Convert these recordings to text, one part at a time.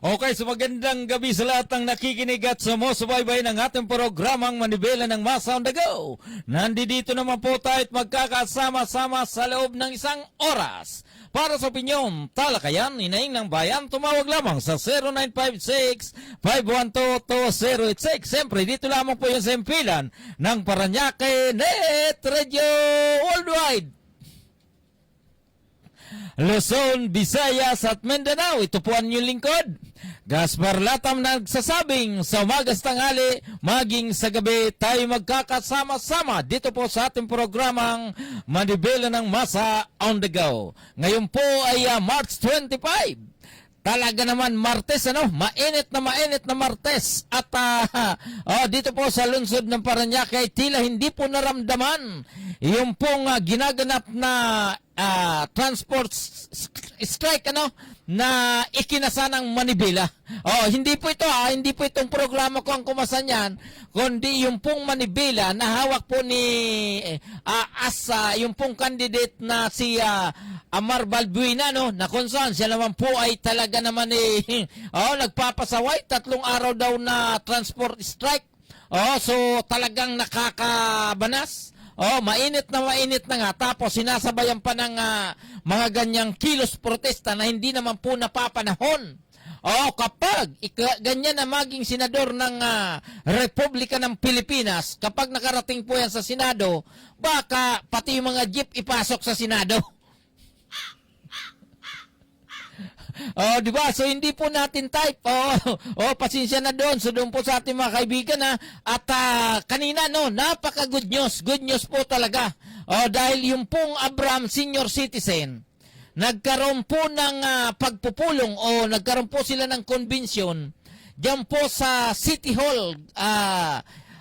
Okay, so magandang gabi sa lahat ng nakikinig at sumusubaybay ng ating programang Manibela ng Masa on the Go. Nandito naman po tayo at magkakasama-sama sa loob ng isang oras. Para sa opinyon, talakayan, inaing ng bayan, tumawag lamang sa 0956-512-2086. Siyempre, dito lamang po yung sempilan ng Paranaque Net Radio Worldwide. Luzon, Visayas at Mindanao. Ito po ang inyong lingkod. Gaspar Latam nagsasabing sa umagas tanghali, maging sa gabi tayo magkakasama-sama dito po sa ating programang Manibela ng Masa on the Go. Ngayon po ay March 25. Talaga naman Martes, mainit na Martes. At dito po sa lungsod ng Paranaque ay tila hindi po naramdaman yung pong ginaganap na transport strike na ikinasa ng Manibela. Hindi po ito hindi po itong programa ko ang kumasa niyan, kundi yung pong Manibela na hawak po ni yung pong candidate na si Amar Balbuena, na kung saan siya naman po ay talaga naman nagpapasaway 3 araw daw na transport strike. So talagang nakakabanas. Mainit na nga. Tapos sinasabayan pa ng mga ganyang kilos protesta na hindi naman po napapanahon. Kapag ganyan na maging senador ng Republika ng Pilipinas, kapag nakarating po yan sa Senado, baka pati yung mga jeep ipasok sa Senado. Diba? So hindi po natin type. Pasensya na doon. So doon po sa ating mga kaibigan at kanina napaka good news. Good news po talaga. Dahil yung pong Abram senior citizen, nagkaroon po ng pagpupulong nagkaroon po sila ng convention diyan po sa City Hall,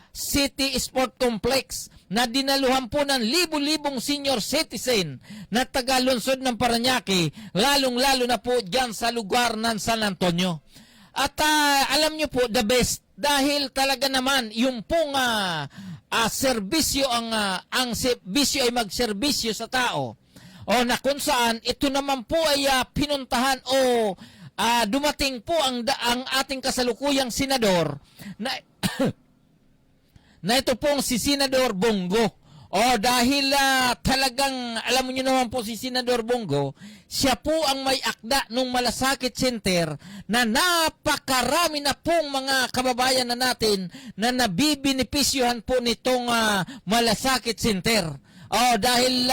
City Sport Complex, na dinaluhan po ng libu-libong senior citizen na taga-lungsod ng Paranaque, lalong-lalo na po dyan sa lugar ng San Antonio. At alam nyo po, the best, dahil talaga naman yung pong serbisyo, ang serbisyo ay magserbisyo sa tao, na kung saan ito naman po ay pinuntahan dumating po ang ating kasalukuyang senador na na ito pong si Senador Bongo. Dahil talagang alam niyo naman po si Senador Bongo, siya po ang may akda ng Malasakit Center na napakarami na pong mga kababayan na natin na nabibinipisyuhan po nitong Malasakit Center. Dahil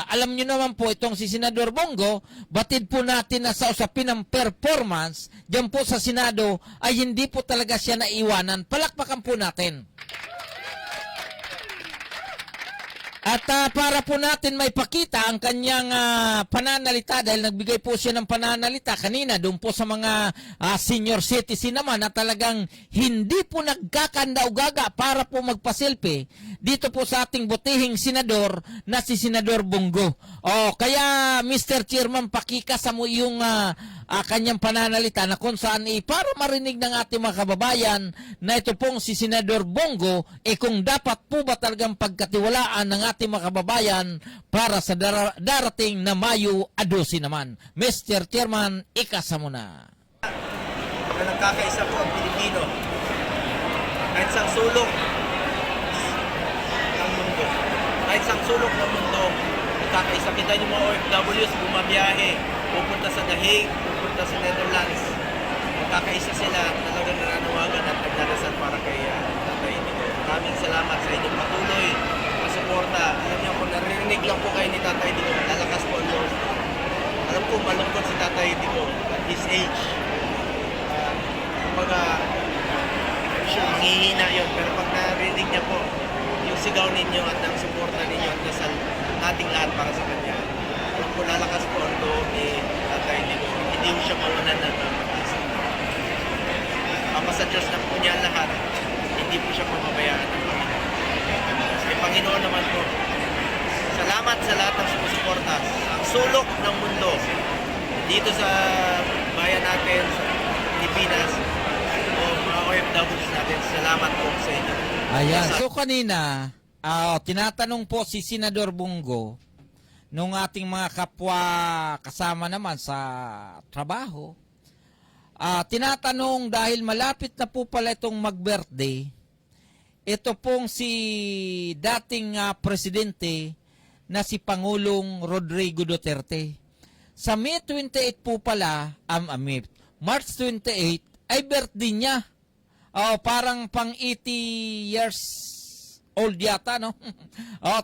alam niyo naman po itong si Senador Bongo, batid po natin na sa usapin ng performance diyan po sa Senado ay hindi po talaga siya naiwanan. Palakpakan po natin. At para po natin may pakita ang kanyang pananalita, dahil nagbigay po siya ng pananalita kanina doon po sa mga senior citizen naman na talagang hindi po nagkakandaugaga para po magpaselfie dito po sa ating butihing senador na si Senador Bongo. Kaya Mr. Chairman, pakikasa mo yung kanyang pananalita na kung saan para marinig ng ating mga kababayan na ito pong si Senador Bongo kung dapat po ba talagang pagkatiwalaan ng ating mga kababayan para sa darating na Mayo 12 naman. Mr. Chairman, ikasa mo na. Na nagkakaisa po ang Pilipino kahit isang sulok ng mundo. Kahit isang sulok ng mundo, nagkakaisa. Kita niyo mga OFWs bumabiyahe, pupunta sa Dahig, pupunta sa Netherlands. Magkakaisa sila, talagang nananawagan at nagdarasal para kay Tatay Dico. Maraming salamat sa inyong patuloy na suporta. Alam niyo, kung narinig lang po kayo ni Tatay Dico, lalakas po ang Lord. Alam ko, malungkot si Tatay Dico at his age. Kumbaga, manghihina yun. Pero pag narinig niya po, yung sigaw ninyo at ang suporta ninyo at dasal nating lahat para sa kanya, alam ko, lalakas po ang loob ni Tatay Dico. Hindi mo siya mawalan ng mag-isa. Sa Diyos na po niya lahat, hindi po siya pamabayaan ng Panginoon. Kasi Panginoon naman po, salamat sa lahat ng sumusuporta. Ang sulok ng mundo, dito sa bayan natin, sa Pilipinas, o mga OFWs natin, salamat po sa inyo. Ayan, so kanina, tinatanong po si Senador Bongo nung ating mga kapwa kasama naman sa trabaho, tinatanong dahil malapit na po pala itong mag-birthday, ito pong si dating presidente na si Pangulong Rodrigo Duterte. Sa May 28 po pala, March 28, ay birthday niya. Parang pang 80 years old yata, no?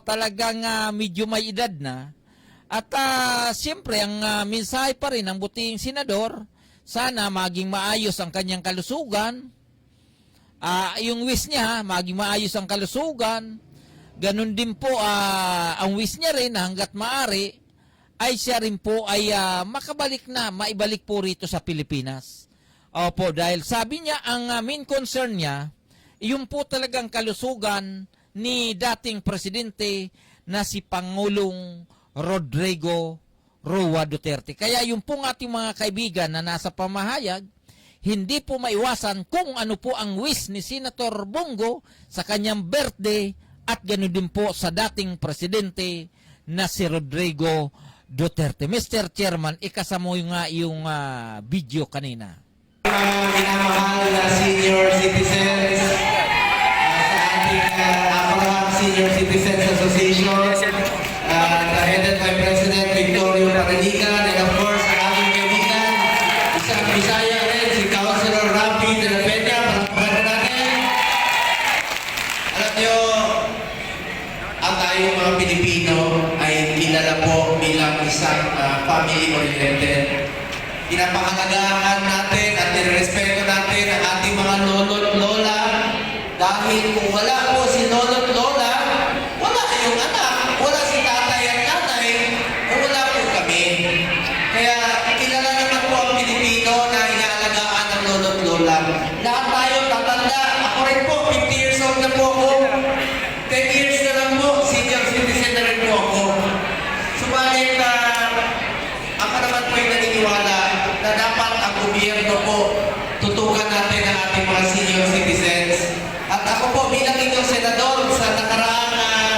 Talagang medyo may edad na. At siyempre, ang mensahe pa rin ng buting senador, sana maging maayos ang kanyang kalusugan. Yung wish niya, maging maayos ang kalusugan. Ganun din po, ang wish niya rin hanggat maaari, ay siya rin po ay maibalik po rito sa Pilipinas. Opo, dahil sabi niya, ang main concern niya, yung po talagang kalusugan ni dating presidente na si Pangulong Rodrigo Roa Duterte. Kaya yung pong ating mga kaibigan na nasa pamahayag, hindi po maiwasan kung ano po ang wish ni Senator Bongo sa kanyang birthday at ganoon din po sa dating presidente na si Rodrigo Duterte. Mr. Chairman, ikasamo yung video kanina. Minamahal na senior citizens sa ating Abraham Senior Citizens Association, headed by President Victorio Paranigan, and of course, ang aming kaibigan, isang Bisaya rin, si Councilor Rafi de la Peña. Palakpakan natin. Alam nyo, ang tayong mga Pilipino ay kilala po bilang isang family-oriented. Pinapahalagahan natin at nirespeto natin ang ating mga lolo't lola dahil kung wala po si lolo't lola, wala yung anak, wala si tatay at nanay, wala po kami. Kaya kilala naman po ang Pilipino na inaalagaan ng lolo't lola. Lahat tayo tatanda. Ako rin po, 50 years old na po ako. 10 years na lang po, senior citizen na rin po ako. Subalit, ako naman po yung naniniwala na dapat ang gobyerno po tutukan natin ang ating mga senior citizens. At ako po bilang inyong senador sa nakaraang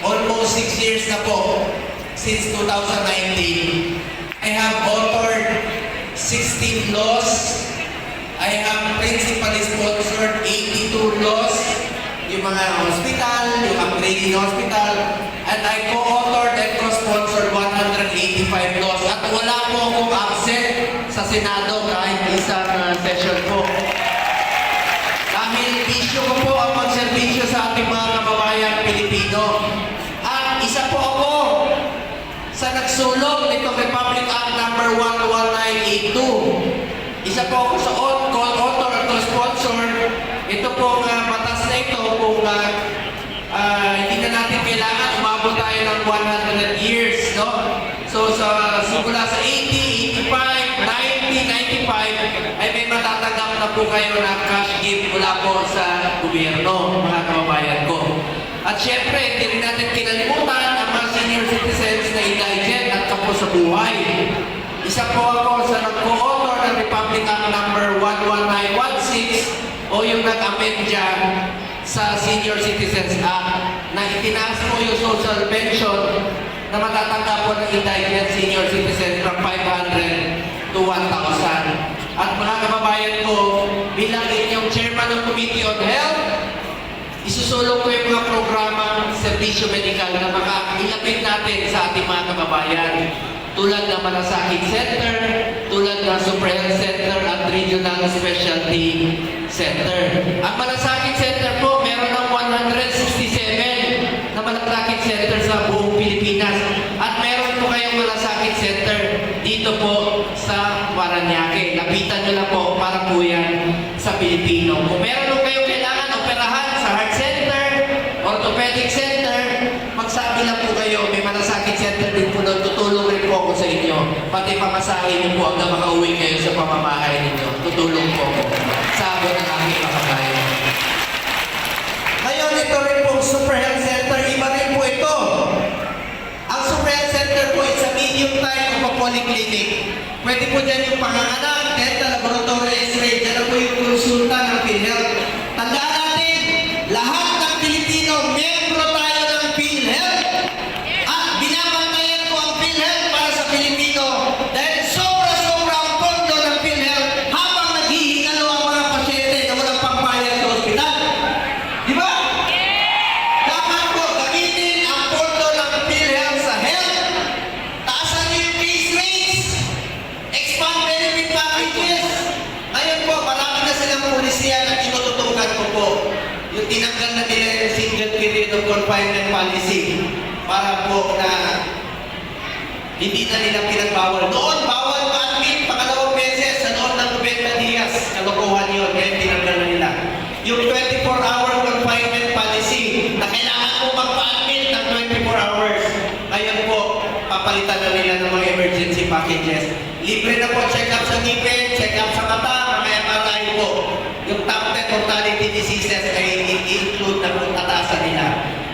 almost 6 years na po, since 2019, I have authored 16 laws. I have principally sponsored 82 laws, yung mga hospital, yung upgrading hospital, and I co-authored and co-sponsored 185 laws. At wala po akong absent sa Senado kahit isang session po. Dahil bisyo ko po ang pagserbisyo sa ating mga kababayang Pilipino. At isa po ako sa nagsulong nitong Republic Act number 11982. Isa po ako sa author at co-sponsor. Ito pong batas na ito kung hindi na natin kailangan umabot tayo ng 100 years, no? So simula sa 80, 85, 90, 95 ay may matatanggap na po kayo na cash gift mula po sa gobyerno, mga kababayan ko. At syempre, hindi rin natin kinalimutan ang mga senior citizens na indigent at kapos sa buhay. Isa po ako sa nag-co-author ng Republic Act number 11916 o yung nag-amend dyan sa Senior Citizens Act na itinaas po yung social pension na matatanggap po ng indigent senior citizen from 500 to 1,000. At mga kababayan ko, bilang inyong chairman ng Committee on Health, isusulong ko yung mga programang serbisyo medikal na makailapit natin sa ating mga kababayan. Tulad ng Malasakit Center, tulad ng Super Health Center at Regional Specialty Center. Ang Malasakit Center po, meron ng 167 na Malasakit Center sa buong Pilipinas. At meron po kayong Malasakit Center dito po sa Parañaque. Lapitan nyo lang po para po yan sa Pilipino. Kung meron po kayong kailangan operahan sa Heart Center, Orthopedic Center, magsabi lang po kayo, may Malasakit Center din po doon, tutulong rin po ako sa inyo. Pati pamasahin niyo po hanggang makauwi kayo sa pamamahay ninyo. Tutulong po ako sa abot ng aking makakain. Ngayon, ito rin po Super Health Center, iba rin po ito. Ang Super Health Center po is a medium type of a polyclinic. Pwede po dyan yung panganganak, dental, laboratory, x-ray, dyan po yung konsulta ng PhilHealth. Tandaan natin, lahat ng Pilipino, miyembro tayo ng PhilHealth. At binabantayan ko ang PhilHealth para sa Pilipino dahil sobrang tututukan ko po yung tinanggal na nila yung single period of confinement policy para po na hindi na nila pinagbawal. Noon, bawal ma-admit pangalawang beses sa noon ng 90 dias. Kalokohan yun, kaya tinanggal na nila. Yung 24-hour confinement policy na kailangan mo magpa-admit ng 24 hours. Ngayon po, papalitan na nila ng mga emergency packages. Libre na po check-up sa ngipin, check-up sa mata, mga MRI po. Yung top 10 mortality diseases ay include na po tatasan nila.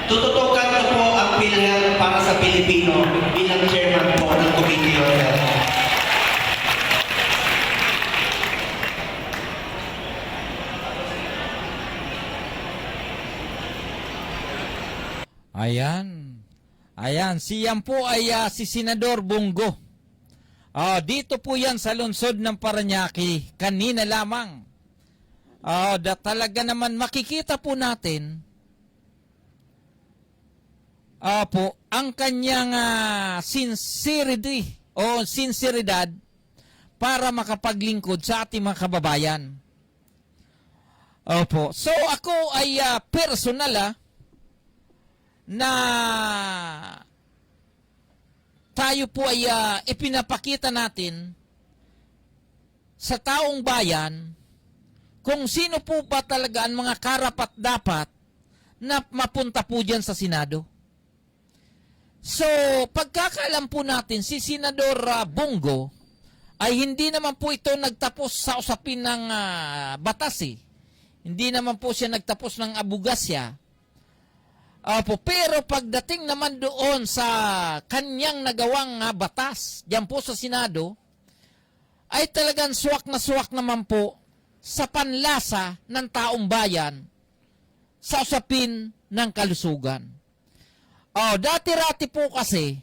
Tututukan ko po ang PhilHealth para sa Pilipino bilang chairman po ng Committee on Health. Ayan. Ayan, siyan po ay si Senador Bongo. Dito po yan sa lungsod ng Parañaque, kanina lamang. Talaga naman makikita po natin ang kanyang sincerity o sinseridad para makapaglingkod sa ating mga kababayan. Opo. So ako ay personal na tayo po ay ipinapakita natin sa taong bayan kung sino po ba talaga ang mga karapat-dapat na mapunta po dyan sa Senado. So, pagkakaalam po natin, si Senador Bongo ay hindi naman po ito nagtapos sa usapin ng batas eh. Hindi naman po siya nagtapos ng abugasya. Pero pagdating naman doon sa kanyang nagawang batas, diyan po sa Senado, ay talagang suwak na suwak naman po sa panlasa ng taong bayan sa usapin ng kalusugan. Dati-rati po kasi,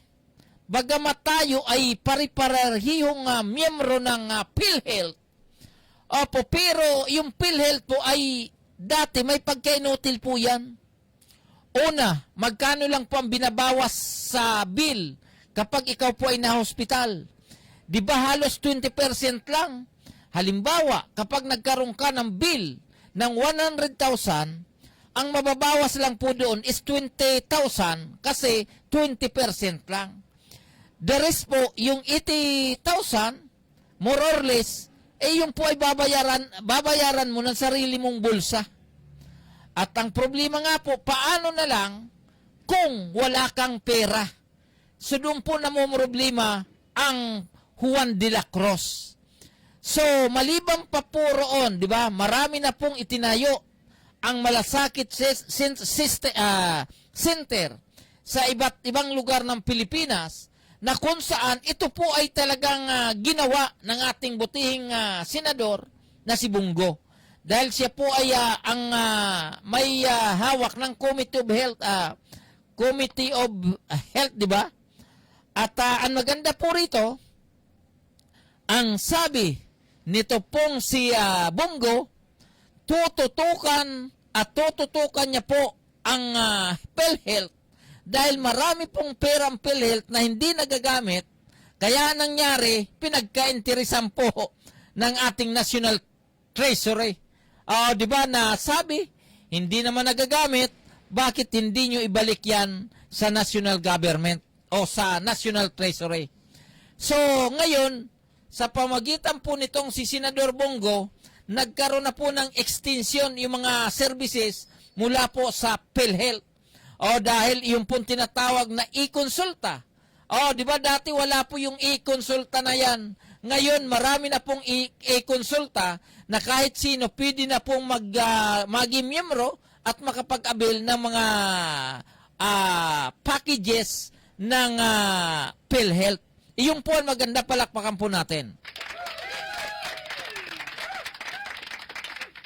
bagamat tayo ay pari-parehong miyembro ng PhilHealth, pero yung PhilHealth po ay dati may pagkainutil po yan. Una, magkano lang po ang binabawas sa bill kapag ikaw po ay na-hospital? Di ba halos 20% lang? Halimbawa, kapag nagkaroon ka ng bill ng 100,000, ang mababawas lang po doon is 20,000 kasi 20% lang. The rest po, yung 80,000, more or less, yung po ay babayaran mo ng sarili mong bulsa. At ang problema nga po, paano na lang kung wala kang pera? So doon po namumroblema ang Juan de la Cruz. So maliban pa po roon, di ba? Marami na pong itinayo ang malasakit center sa iba't ibang lugar ng Pilipinas na kung saan ito po ay talagang ginawa ng ating butihing senador na si Bongo. Dahil siya po ay ang may hawak ng Committee of Health, di ba? At ang maganda po rito, ang sabi nito pong si Bongo, tututukan niya po ang PhilHealth dahil marami pong pera ang PhilHealth na hindi nagagamit, kaya nangyari, pinagka-interesan po ng ating National Treasury. Di ba na sabi, hindi naman nagagamit, bakit hindi nyo ibalik yan sa national government o sa National Treasury? So, ngayon, sa pamagitan po nitong si Senador Bongo, nagkaroon na po ng extension yung mga services mula po sa PhilHealth. Dahil yung po tinatawag na e-consulta. Di ba dati wala po yung e-consulta na yan. Ngayon, marami na pong e-consulta na kahit sino pwede na pong maging miyembro at makapag-avail ng mga packages ng PhilHealth. Iyon po ang maganda, palakpakan po natin.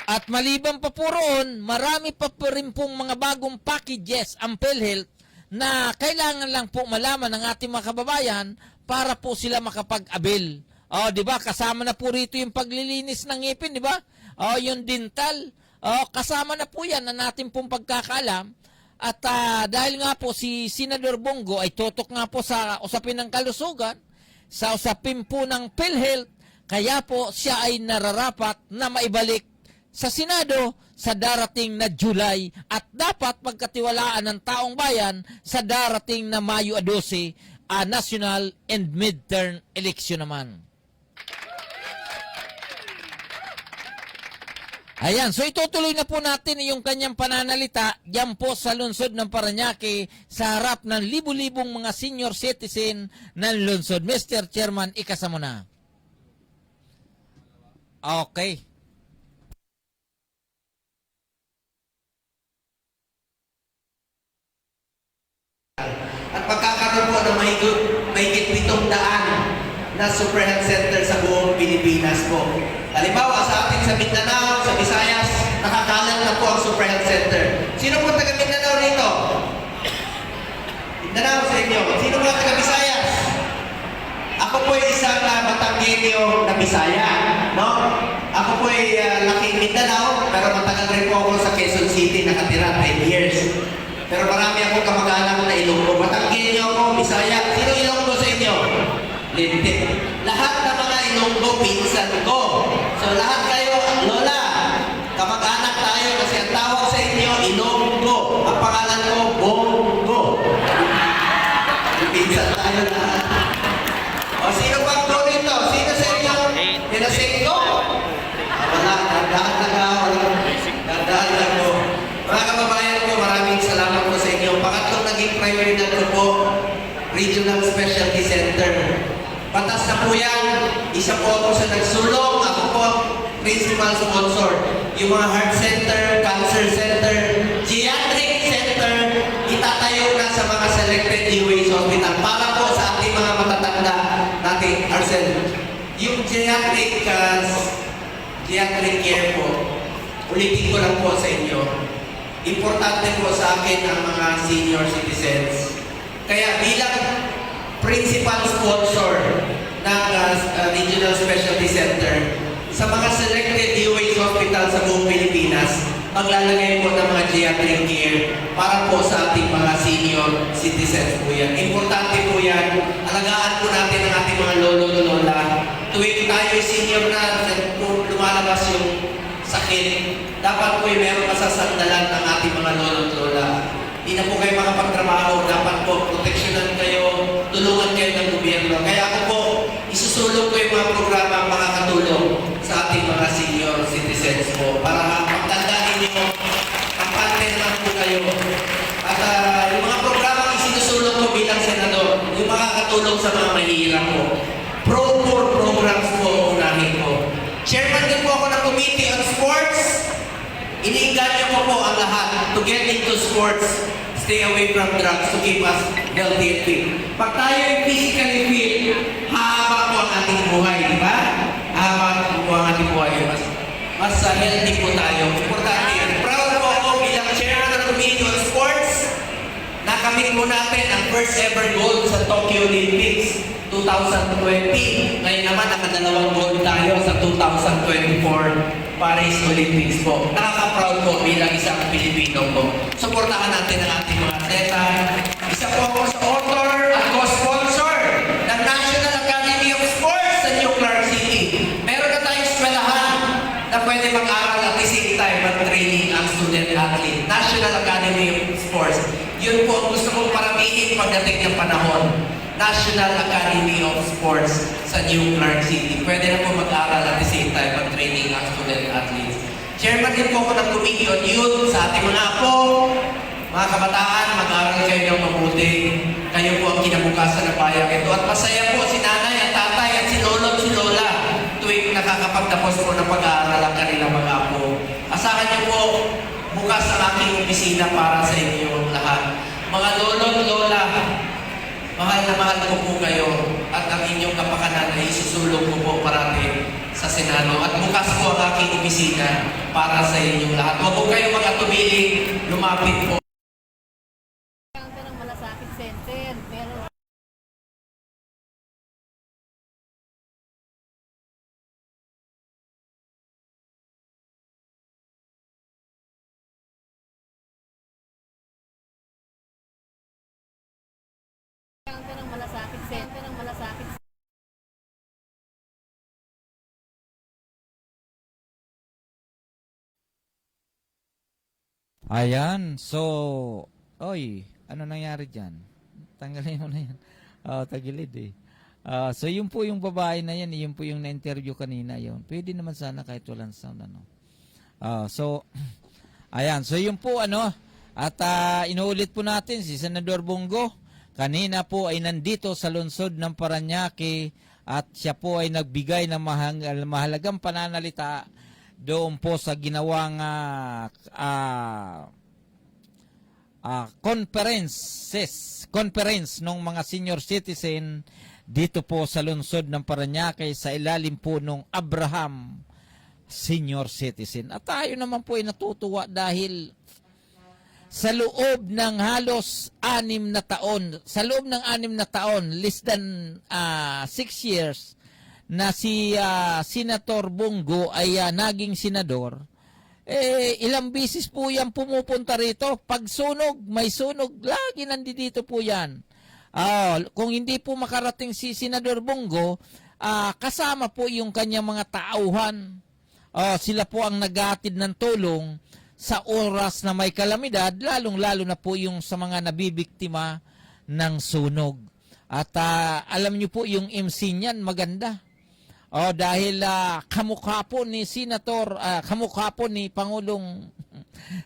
At maliban pa po roon, marami pa po rin pong mga bagong packages ang PhilHealth na kailangan lang po malaman ng ating mga kababayan para po sila makapag-avail. Di ba? Kasama na po rito yung paglilinis ng ngipin, di ba? Yung dental. Kasama na po yan na natin pong pagkakaalam. At dahil nga po si Senador Bongo ay tutok nga po sa usapin ng kalusugan, sa usapin po ng PhilHealth, kaya po siya ay nararapat na maibalik sa Senado sa darating na July at dapat pagkatiwalaan ng taong bayan sa darating na Mayo 12, national and midterm election naman. Ayan, so itutuloy na po natin yung kanyang pananalita diyan po sa lungsod ng Parañaque sa harap ng libu-libong mga senior citizen ng lungsod. Mr. Chairman, ikasa mo na. Okay. At pagkakaroon po ng mahigit 700 na super health center sa buong Pilipinas po. Halimbawa, sa ating sa Mindanao, sa Visayas, nakakalat na po ang super health center. Sino po taga Mindanao rito? Mindanao sa inyo. Sino po taga Visayas? Ako po ay isang Batanggenyo na Bisaya, no? Ako po ay laking Mindanao, pero matagal rin po ako sa Quezon City, nakatira 10 years. Pero marami akong kamag-anak na Ilonggo. Batanggenyo ako, Bisaya. Sino Ilonggo sa inyo? Linte. Lahat ng mga Ilonggo, pinsan ko. So lahat kayo, Lola, kamag-anak tayo kasi ang tawag sa inyo, Ilonggo. Ang pangalan ko, Bongo. Pinsan tayo lahat. O sino bang ko rito? Sino sa inyo? Pinasing ko? Wala, dadaan lang ako. Dadaan lang ko. Mga kababayan ko, maraming salamat po sa inyo. Pangatlong naging prioridad ko po, Regional Specialty Center. Patas na po yan. Isa po ako sa nagsulong. Ako po, principal sponsor. Yung mga heart center, cancer center, geriatric center, itatayo na sa mga selected DOH hospital para po sa ating mga matatanda natin, Arcel. Yung geriatric care po, ulitin ko lang po sa inyo. Importante po sa akin ang mga senior citizens. Kaya bilang principal sponsor ng Regional Specialty Center, sa mga selected DOH hospital sa buong Pilipinas, maglalagay po ng mga geriatric care para po sa ating mga senior citizens po yan. Importante po yan. Alagaan po natin ang ating mga lolo at lola. Tuwing tayo senior na, lumalabas yung sakit, dapat po yung meron masasandalan ng ating mga lolo at lola. Hindi na po kayo makapagtrabaho, dapat po proteksyonan kayo, tulungan kayo ng gobyerno. Kaya ako po, isusulong ko yung mga programa makakatulong sa ating mga senior citizens po para pagtandaan ninyo, kampante naman po kayo. At yung mga programa isinusulong ko bilang senador, yung makakatulong sa mga mahihirap po. Pro-poor programs po unahin ko. Chairman din po ako ng Committee on Sports. Iniinganyo ko po ang lahat to get into sports, stay away from drugs to keep us healthy and fit. Pag tayo ay physically fit, hahaba po ang ating buhay, di ba? Hahaba po ang ating buhay. Mas healthy po tayo. Importante yan. Proud po ako bilang chairman ng Committee on Sports. Nakamit po natin ang first ever gold sa Tokyo Olympics 2020. Ngayon naman, nakadalawang gold tayo sa 2024 Paris Olympics po. Nakaka-proud po bilang isang Pilipino po. Suportahan natin ang ating mga atleta. Isa po ako sa author at co-sponsor ng National Academy of Sports sa New Clark City. Meron na tayong eskwelahan na pwede mag-aral at the same time mag-training ang student-athlete. National Academy of Sports. Yun po ang gusto kong paramihin pagdating ng panahon. National Academy of Sports sa New Clark City. Pwede na po mag-aral at the same time mag-training ang student-athletes. Chairman din po ako ng Committee on Youth sa ating mga apo, mga kabataan, mag-aral kayo ng mabuti. Kayo po ang kinabukasan ng bayan ito. At masaya po si nanay at tatay at si lolo at si lola tuwing nakakapagtapos po ng pag-aaral ang kanilang mga apo. Asahan niyo po, bukas ang aking opisina para sa inyo lahat. Mga lolo at lola, mahal na mahal ko po kayo at ang inyong kapakanan ay isusulong ko po parati sa Senado. At bukas po ang aking opisina para sa inyong lahat. Huwag po kayo mag-atubiling, lumapit po. Ng Malasakit Center, pero ng Malasakit Center, ng Malasakit Ayan. So, oy, ano nangyari dyan? Tanggalin mo na yan. Tagilid eh. So, yun po yung babae na yan. Yun po yung na-interview kanina yun. Pwede naman sana kahit walang sound. Ano. So, ayan. So, yun po ano. At inuulit po natin si Senador Bongo. Kanina po ay nandito sa lungsod ng Parañaque at siya po ay nagbigay ng mahalagang pananalita doon po sa ginawang conference ng mga senior citizen dito po sa lungsod ng Parañaque sa ilalim po ng Abraham Senior Citizen. At tayo naman po ay natutuwa dahil sa loob ng halos 6 na taon, less than 6 years, na si Senator Bongo ay naging senador, ilang bisis po yan pumupunta rito. Pag sunog, may sunog, lagi nandito po yan. Kung hindi po makarating si Senador Bongo, kasama po yung kanyang mga tauhan. Sila po ang naghahatid ng tulong sa oras na may kalamidad, lalong-lalo na po yung sa mga nabibiktima ng sunog. At alam niyo po yung MC niyan maganda. Dahil kamukha po ni kamukha po ni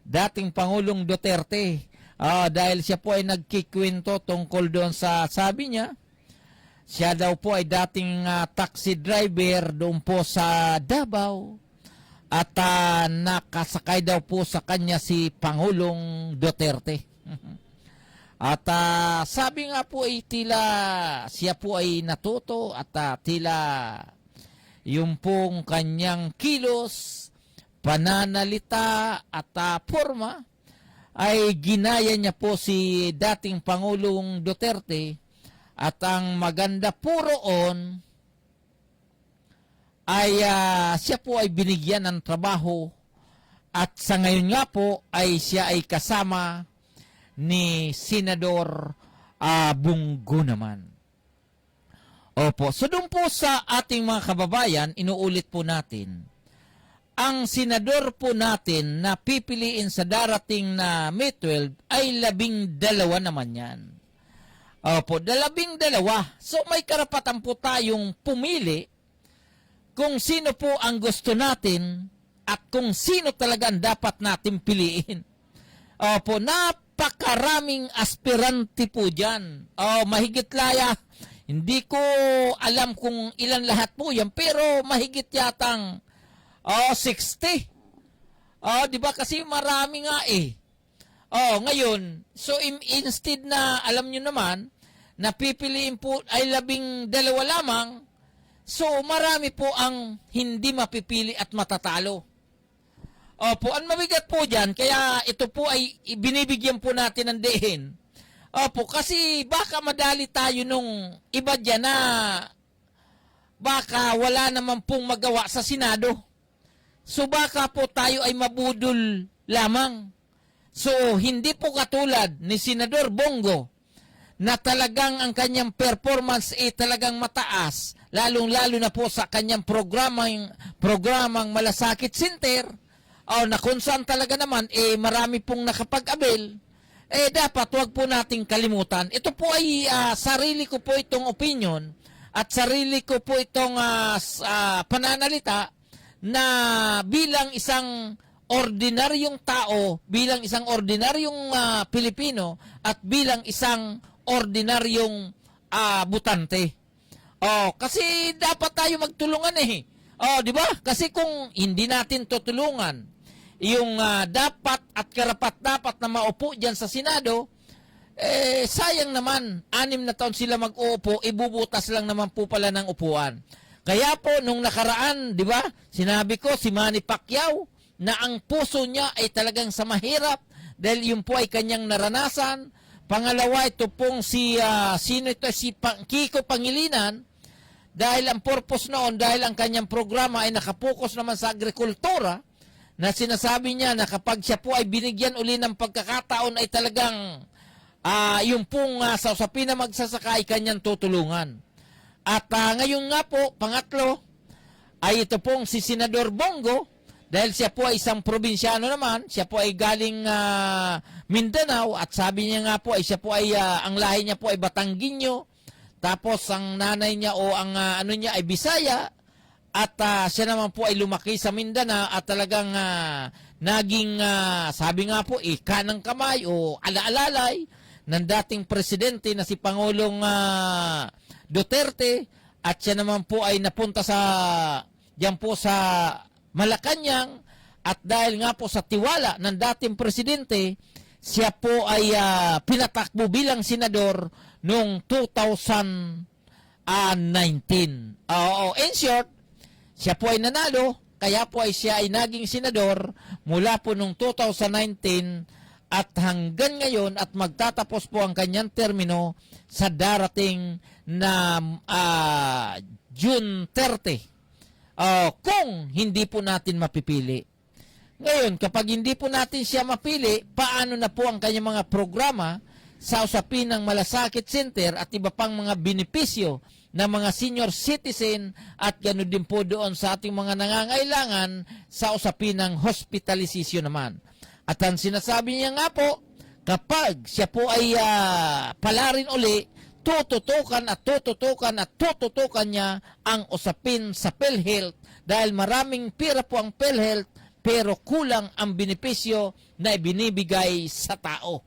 dating Pangulong Duterte. Dahil siya po ay nagkikwento tungkol doon sa, sabi niya, siya daw po ay dating taxi driver doon po sa Davao. At nakasakay daw po sa kanya si Pangulong Duterte. At sabi nga po ay tila siya po ay natuto at tila yung pong kanyang kilos, pananalita at forma ay ginaya niya po si dating Pangulong Duterte. At ang maganda po roon ay siya po ay binigyan ng trabaho at sa ngayon nga po ay siya ay kasama ni Senador Bongo naman. Opo, so doon po sa ating mga kababayan, inuulit po natin, ang senador po natin na pipiliin sa darating na May 12 ay 12 naman yan. Opo, 12. So may karapatan po tayong pumili kung sino po ang gusto natin at kung sino talaga ang dapat natin piliin. Opo, napakaraming aspirante po dyan. Mahigit laya. Hindi ko alam kung ilan lahat po yan, pero mahigit yatang 60. Di ba kasi marami nga eh. Ngayon, so instead na alam nyo naman, na pipiliin po ay 12 lamang, so marami po ang hindi mapipili at matatalo. Opo, ang mabigat po dyan, kaya ito po ay binibigyan po natin ng diin. Opo, kasi baka madali tayo nung iba dyan na baka wala naman pong magawa sa Senado. So baka po tayo ay mabudol lamang. So hindi po katulad ni Senador Bongo na talagang ang kanyang performance ay talagang mataas, lalong-lalo na po sa kanyang programang Malasakit Center, na kung saan talaga naman marami pong nakapag-abil. Dapat wag po nating kalimutan. Ito po ay sarili ko po itong opinion at sarili ko po itong pananalita na bilang isang ordinaryong tao, bilang isang ordinaryong Pilipino at bilang isang ordinaryong butante. Kasi dapat tayo magtulungan eh. Di ba? Kasi kung hindi natin tutulungan yung dapat at karapat-dapat na maupo dyan sa Senado, sayang naman, 6 na taon sila mag-uupo, ibubutas lang naman po pala ng upuan. Kaya po, nung nakaraan, di ba, sinabi ko si Manny Pacquiao na ang puso niya ay talagang sa mahirap dahil yun po ay kanyang naranasan. Pangalawa, ito pong si Kiko Pangilinan, dahil ang purpose noon, dahil ang kanyang programa ay nakapokus naman sa agrikultura, na sinasabi niya na kapag siya po ay binigyan uli ng pagkakataon ay talagang yung pong sa usapin na magsasaka ay kanyang tutulungan. At ngayon nga po, pangatlo, ay ito pong si Senador Bongo dahil siya po ay isang probinsyano naman, siya po ay galing Mindanao at sabi niya nga po ay siya po ay ang lahi niya po ay Batanggenyo. Tapos ang nanay niya o ang ano niya ay Bisaya at siya naman po ay lumaki sa Mindanao at talagang naging sabi nga po kanang kamay o alaalalay ng dating presidente na si Pangulong Duterte at siya naman po ay napunta diyan po sa Malacanang at dahil nga po sa tiwala ng dating presidente, siya po ay pinatakbo bilang senador noong 2019. In short, siya po ay nanalo, kaya po ay siya ay naging senador mula po noong 2019 at hanggang ngayon at magtatapos po ang kanyang termino sa darating na June 30. Kung hindi po natin mapipili. Ngayon, kapag hindi po natin siya mapili, paano na po ang kanyang mga programa sa usapin ng Malasakit Center at iba pang mga benepisyo ng mga senior citizen at ganoon din po doon sa ating mga nangangailangan sa usapin ng hospitalization naman. At ang sinasabi niya nga po, kapag siya po ay palarin uli, tututukan niya ang usapin sa PhilHealth dahil maraming pira po ang PhilHealth pero kulang ang benepisyo na ibinibigay sa tao.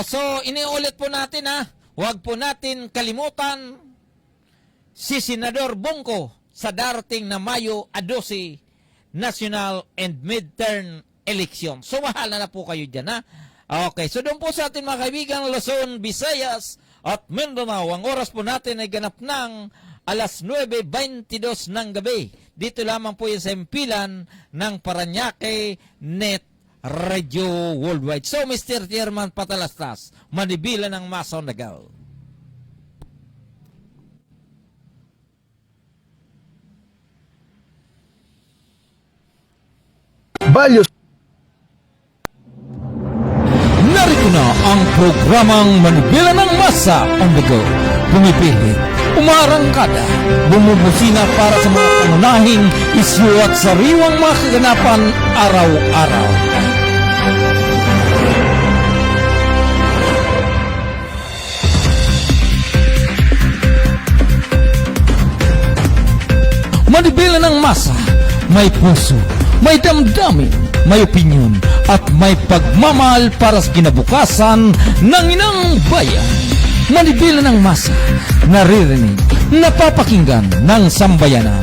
So iniulit po natin huwag po natin kalimutan si Senador Bongo sa darating na Mayo 12 National and Midterm Election. So mahala na po kayo dyan Okay, so doon po sa atin mga kaibigan, Luzon, Visayas at Mindanao, ang oras po natin ay ganap ng alas 9:22 ng gabi. Dito lamang po yung sa impilan ng Paranaque Net Radio Worldwide. So Mr. Chairman Patalastas, manibila ng Maso Nagal. Values. Narito na ang programang Manibela ng Masa on the go. Pumipili, umarangkada, bumubusina para sa mga pangunahing isyu at sariwang mga kaganapan araw-araw. Manibela ng Masa, may puso, may damdamin, may opinyon, at may pagmamahal para sa kinabukasan ng inang bayan. Manibela ng Masa, naririnig, napapakinggan ng sambayanan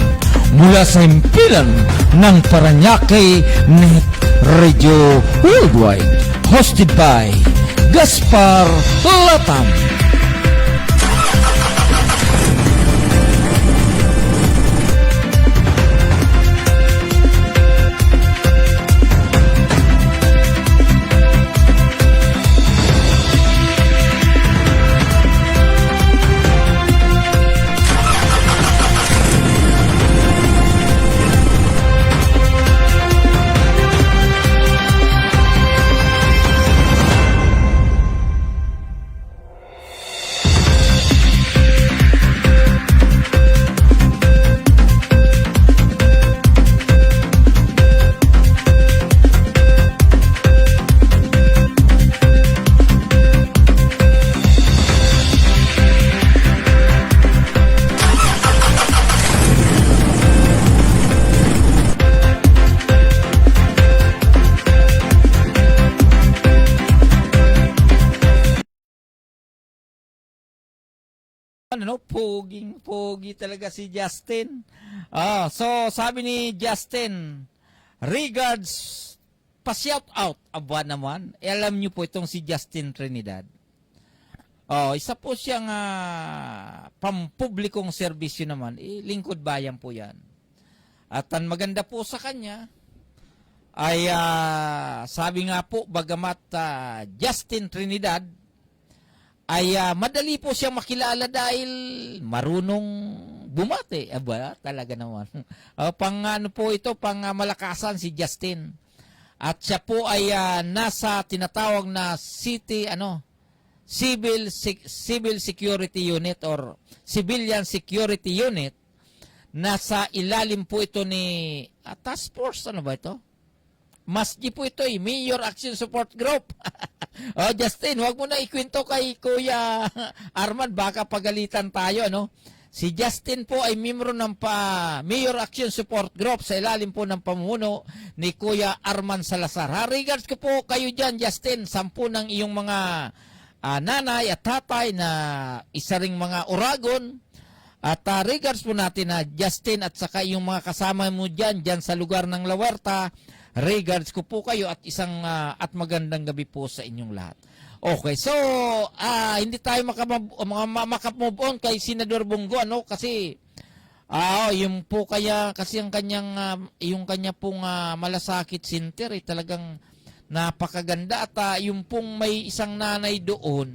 mula sa impilan ng Paranaque Net Radio Worldwide. Hosted by Gaspar Latam. Pogi talaga si Justin. So sabi ni Justin, regards, pa-shout out. Aba naman, alam niyo po itong si Justin Trinidad. Isa po siyang pampublikong serbisyo naman. Lingkod bayan po yan. At ang maganda po sa kanya, ay sabi nga po, bagamat Justin Trinidad, ay madali po siyang makilala dahil marunong bumate. Aba, talaga naman. Pang malakasan si Justin. At siya po ay nasa tinatawag na Civil Security Unit or Civilian Security Unit nasa ilalim po ito ni Task Force, ano ba ito? Masji po ito, Mayor Action Support Group. Oh, Justin, wag mo na ikwento kay Kuya Arman, baka pagalitan tayo, ano? Si Justin po ay miyembro ng Mayor Action Support Group sa ilalim po ng pamumuno ni Kuya Arman Salazar. Regards ko po kayo dyan, Justin, 10 ng iyong mga nanay at tatay na isa ring mga Oragon. At regards po natin na Justin at saka yung mga kasama mo dyan sa lugar ng La Huerta. Regards ko po kayo at isang at magandang gabi po sa inyong lahat. Okay, so hindi tayo makamove on kay Senador Bongo, ano, kasi yung po kaya kasi ang kanyang yung kanya pong malasakit center ay talagang napakaganda at yung pong may isang nanay doon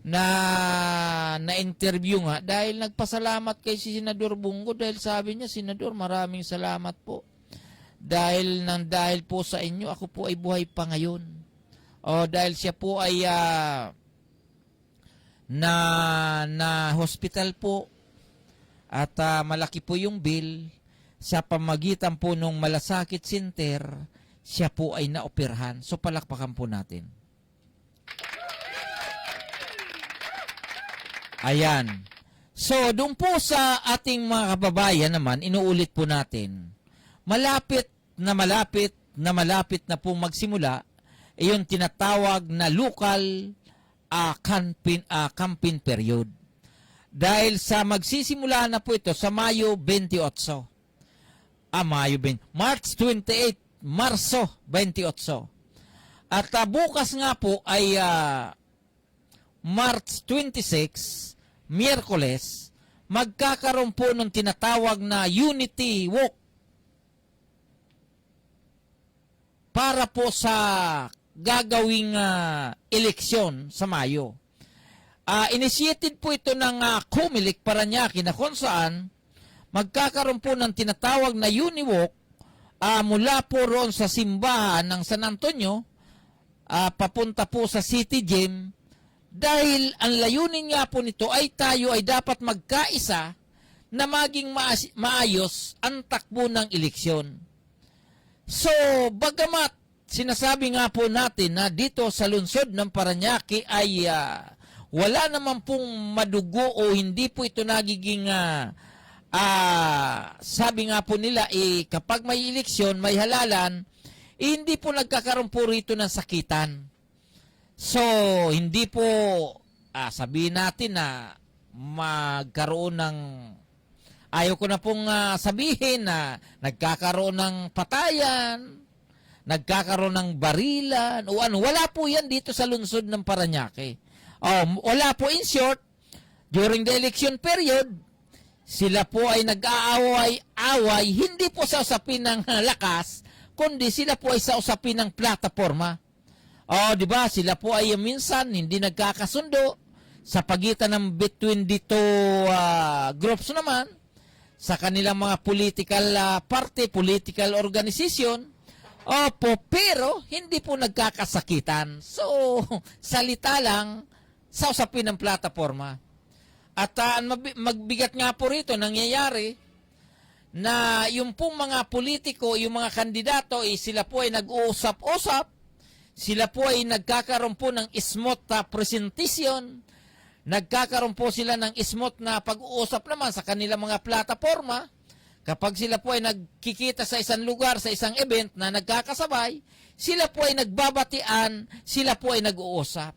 na interview nga dahil nagpasalamat kay Senador Bongo dahil sabi niya, Senador, maraming salamat po. Dahil po sa inyo, ako po ay buhay pa ngayon. O dahil siya po ay na hospital po at malaki po yung bill sa pamagitan po nung malasakit center, siya po ay naoperahan. So palakpakan po natin. Ayan. So doon po sa ating mga kababayan naman, inuulit po natin, malapit na po magsimula yung tinatawag na local campaign period. Dahil sa magsisimula na po ito sa Mayo 28. March 28, Marso 28. At bukas nga po ay March 26, Miyerkules, magkakaroon po ng tinatawag na Unity Walk para po sa gagawing eleksyon sa Mayo. Initiated po ito ng Comelec Parañaque na kung saan magkakaroon po ng tinatawag na Uniwalk mula po roon sa simbahan ng San Antonio papunta po sa City Gym dahil ang layunin nga po nito ay tayo ay dapat magkaisa na maging maayos ang takbo ng eleksyon. So, bagamat sinasabi nga po natin na dito sa lungsod ng Parañaque ay wala naman pong madugo o hindi po ito nagiging sabi nga po nila kapag may eleksyon, may halalan, hindi po nagkakaroon po rito ng sakitan. So, hindi po sabihin natin na magkaroon ng ayaw ko na pong sabihin na nagkakaroon ng patayan, nagkakaroon ng barilan, o ano. Wala po yan dito sa lungsod ng Parañaque. Wala po, in short, during the election period, sila po ay nag-aaway-away, hindi po sa usapin ng lakas, kundi sila po ay sa usapin ng plataforma. Di ba? Sila po ay minsan hindi nagkakasundo sa pagitan ng between dito groups naman, sa kanilang mga political party, political organization. Opo, pero hindi po nagkakasakitan. So, salita lang sa usapin ng plataforma. At magbigat nga po rito, nangyayari na yung pong mga politiko, yung mga kandidato, sila po ay nag-uusap-usap, sila po ay nagkakaroon po ng smooth presentation, nagkakaroon po sila ng smooth na pag-uusap naman sa kanilang mga plataforma. Kapag sila po ay nagkikita sa isang lugar, sa isang event na nagkakasabay, sila po ay nagbabatian, sila po ay nag-uusap.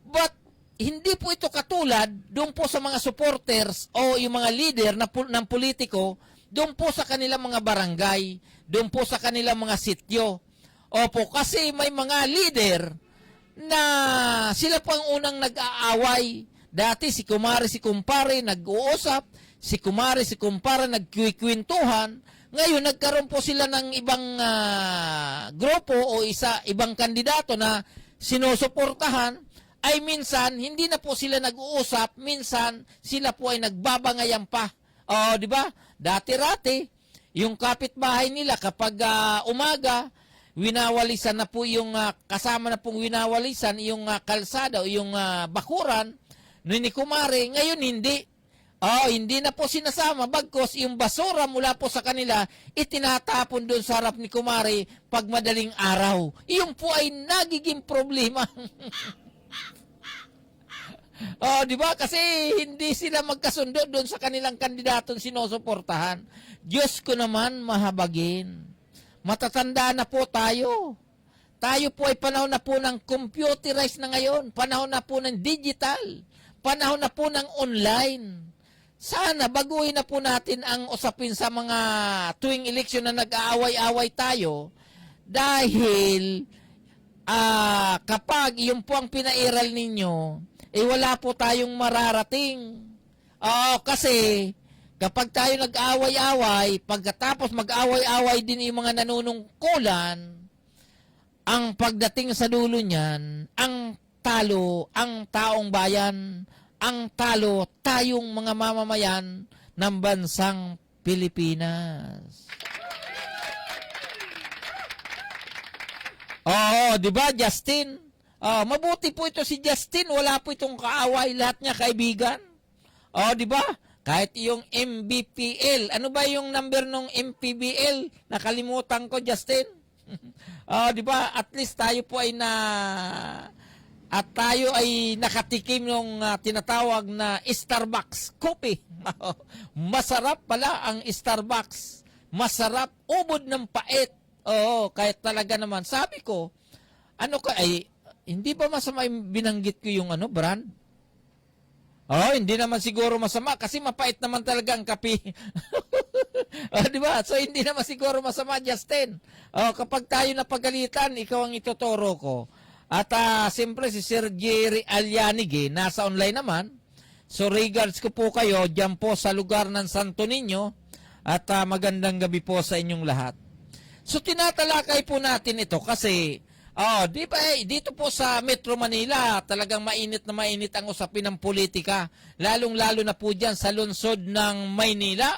But hindi po ito katulad doon po sa mga supporters o yung mga leader ng politiko doon po sa kanilang mga barangay, doon po sa kanilang mga sityo. Opo, kasi may mga leader na sila po ang unang nag-aaway. Dati si kumare, si kumpare nag-uusap, si kumare, si kumpare nagkikwentuhan. Ngayon nagkaroon po sila ng ibang grupo o ibang kandidato na sinusuportahan. Ay minsan hindi na po sila nag-uusap, minsan sila po ay nagbabangayan pa. Di ba? Dati-rati yung kapitbahay nila kapag umaga winawalisan na po yung kasama na pong winawalisan yung kalsada o yung bakuran ni kumare, ngayon hindi. Oh, hindi na po sinasama bagkos yung basura mula po sa kanila itinatapon doon sa harap ni Kumari pag madaling araw. Iyon po ay nagiging problema. Oh, di ba? Kasi hindi sila magkasundo doon sa kanilang kandidatong sinusuportahan. Diyos ko naman mahabagin. Matatanda na po tayo. Tayo po ay panahon na po ng computerized na ngayon. Panahon na po ng digital. Panahon na po ng online. Sana baguhin na po natin ang usapin sa mga tuwing eleksyon na nag-aaway-away tayo dahil kapag yun po ang pinairal ninyo, wala po tayong mararating. Kasi kapag tayo nag-aaway-away, pagkatapos mag-aaway-away din yung mga nanunungkulan, ang pagdating sa dulo niyan, ang talo, ang taong bayan, ang talo, tayong mga mamamayan ng bansang Pilipinas. Oo, di ba, Justin? Mabuti po ito si Justin, wala po itong kaaway, lahat niya kaibigan. Di ba? Kahit yung MBPL, ano ba yung number ng MPBL? Nakalimutan ko, Justin. Di ba? At least tayo po ay tayo ay nakatikim ng tinatawag na Starbucks coffee. Masarap pala ang Starbucks. Masarap, ubod ng pait. Kahit talaga naman. Sabi ko, hindi ba masama yung binanggit ko yung brand? Hindi naman siguro masama kasi mapait naman talaga ang kape. Di ba? So hindi naman siguro masama, Justin. Kapag tayo napagalitan, ikaw ang ituturo ko. At siyempre si Sir Jerry Alianige, nasa online naman. So regards ko po kayo dyan po sa lugar ng Santo Niño at magandang gabi po sa inyong lahat. So tinatalakay po natin ito kasi di ba, dito po sa Metro Manila talagang mainit na mainit ang usapin ng politika. Lalong-lalo na po dyan sa lungsod ng Maynila.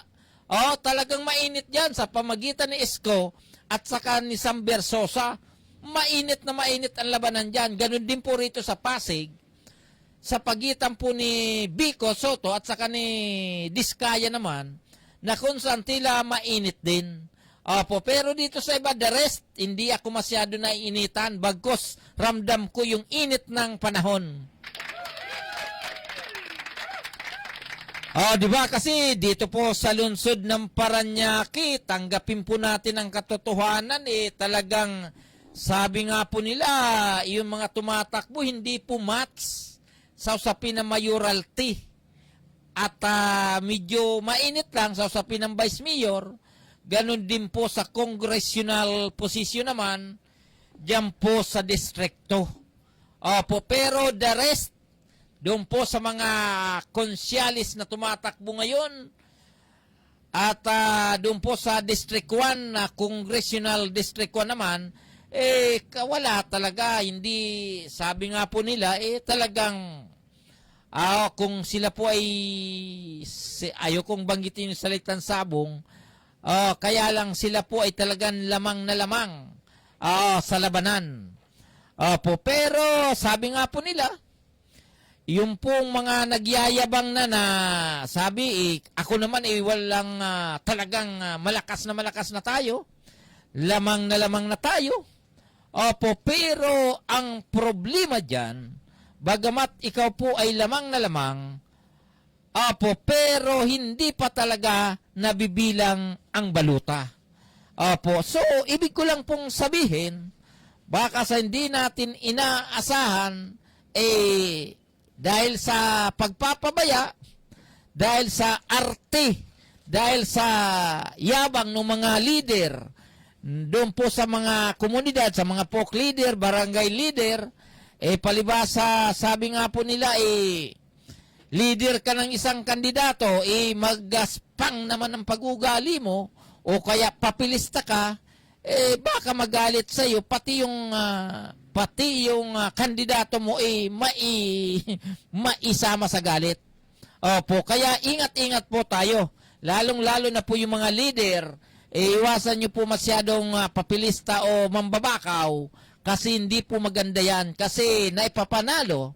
Talagang mainit dyan sa pamagitan ni Isko at saka ni Sam Bersosa. Mainit na mainit ang labanan dyan. Ganun din po rito sa Pasig. Sa pagitan po ni Vico Soto at saka ni Diskaya naman, na kung saan tila mainit din. Pero dito sa iba, the rest, hindi ako masyado naiinitan. Bagkos, ramdam ko yung init ng panahon. Di ba? Kasi dito po sa lungsod ng Paranaque, tanggapin po natin ang katotohanan. Talagang sabi nga po nila, yung mga tumatakbo hindi po match sa usapin ng mayoralty. At medyo mainit lang sa usapin ng vice mayor. Ganon din po sa congressional position naman, diyan po sa distrikto. Pero the rest, doon po sa mga konsyalis na tumatakbo ngayon, at doon po sa District 1, Congressional District 1 naman, wala talaga, hindi, sabi nga po nila, talagang, kung sila po ay, ayokong banggitin yung salitang sabong, kaya lang sila po ay talagang lamang na lamang sa labanan. Pero sabi nga po nila, yung pong mga nagyayabang na sabi, ako naman walang talagang malakas na tayo. Lamang na tayo. Pero ang problema dyan, bagamat ikaw po ay lamang na lamang, pero hindi pa talaga nabibilang ang baluta. So ibig ko lang pong sabihin, baka sa hindi natin inaasahan, dahil sa pagpapabaya, dahil sa arte, dahil sa yabang ng mga leader, doon po sa mga komunidad, sa mga folk leader, barangay leader, palibasa, sabi nga po nila, leader ka ng isang kandidato, maggaspang naman ang pag-ugali mo, o kaya papilista ka, baka magalit sa iyo pati yung kandidato mo maisama sa galit. Kaya ingat-ingat po tayo. Lalong-lalo na po yung mga leader, iwasan nyo po masyadong papilista o mambabakaw kasi hindi po maganda yan. Kasi naipapanalo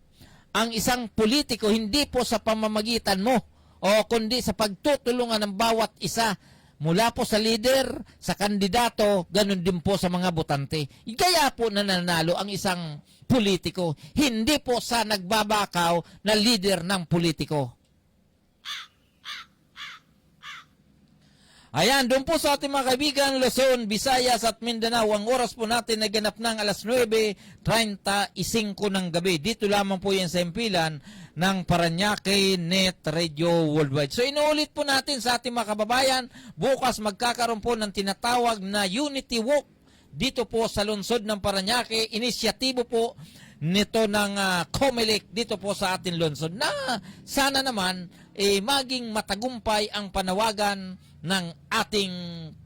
ang isang politiko hindi po sa pamamagitan mo o kundi sa pagtutulungan ng bawat isa mula po sa leader, sa kandidato, ganun din po sa mga botante. Kaya po nananalo ang isang politiko, hindi po sa nagbabakaw na leader ng politiko. Ayan, doon po sa ating mga kaibigan, Luzon, Visayas at Mindanao, ang oras po natin na ganap ng alas 9:35 ng gabi. Dito lamang po yan sa impilan ng Paranaque Net Radio Worldwide. So inuulit po natin sa ating mga kababayan, bukas magkakaroon po ng tinatawag na Unity Walk dito po sa lungsod ng Paranaque. Inisyatibo po nito ng COMELEC dito po sa ating lungsod na sana naman maging matagumpay ang panawagan ng ating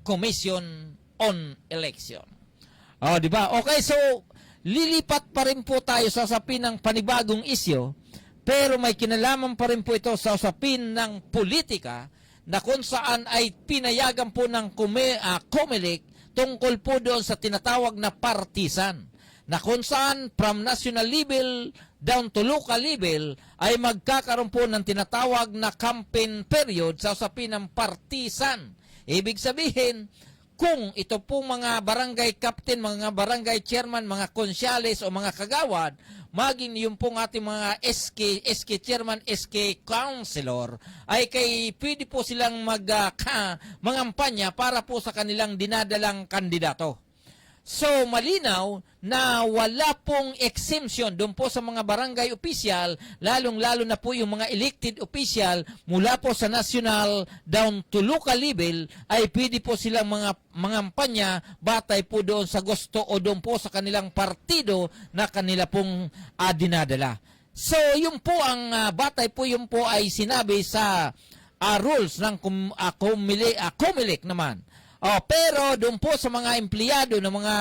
Commission on Election. Oh, di ba? Okay, so lilipat pa rin po tayo sa usapin ng panibagong isyo, pero may kinalaman pa rin po ito sa usapin ng politika na kung saan ay pinayagan po ng COMELEC tungkol po doon sa tinatawag na partisan, na kung saan from national level down to local level ay magkakaroon po ng tinatawag na campaign period sa usapin ng partisan. Ibig sabihin, kung ito po mga barangay captain, mga barangay chairman, mga konsyales o mga kagawad, maging yung pong ating mga SK chairman, SK councilor, ay pwede po silang mangampanya para po sa kanilang dinadalang kandidato. So, malinaw na wala pong exemption doon po sa mga barangay official, lalong-lalo na po yung mga elected official mula po sa national down to local level, ay pwede po silang mangampanya batay po doon sa gusto o doon po sa kanilang partido na kanila pong dinadala. So, yun po ang batay po yun po ay sinabi sa rules ng COMELEC naman. Pero doon po sa mga empleyado ng mga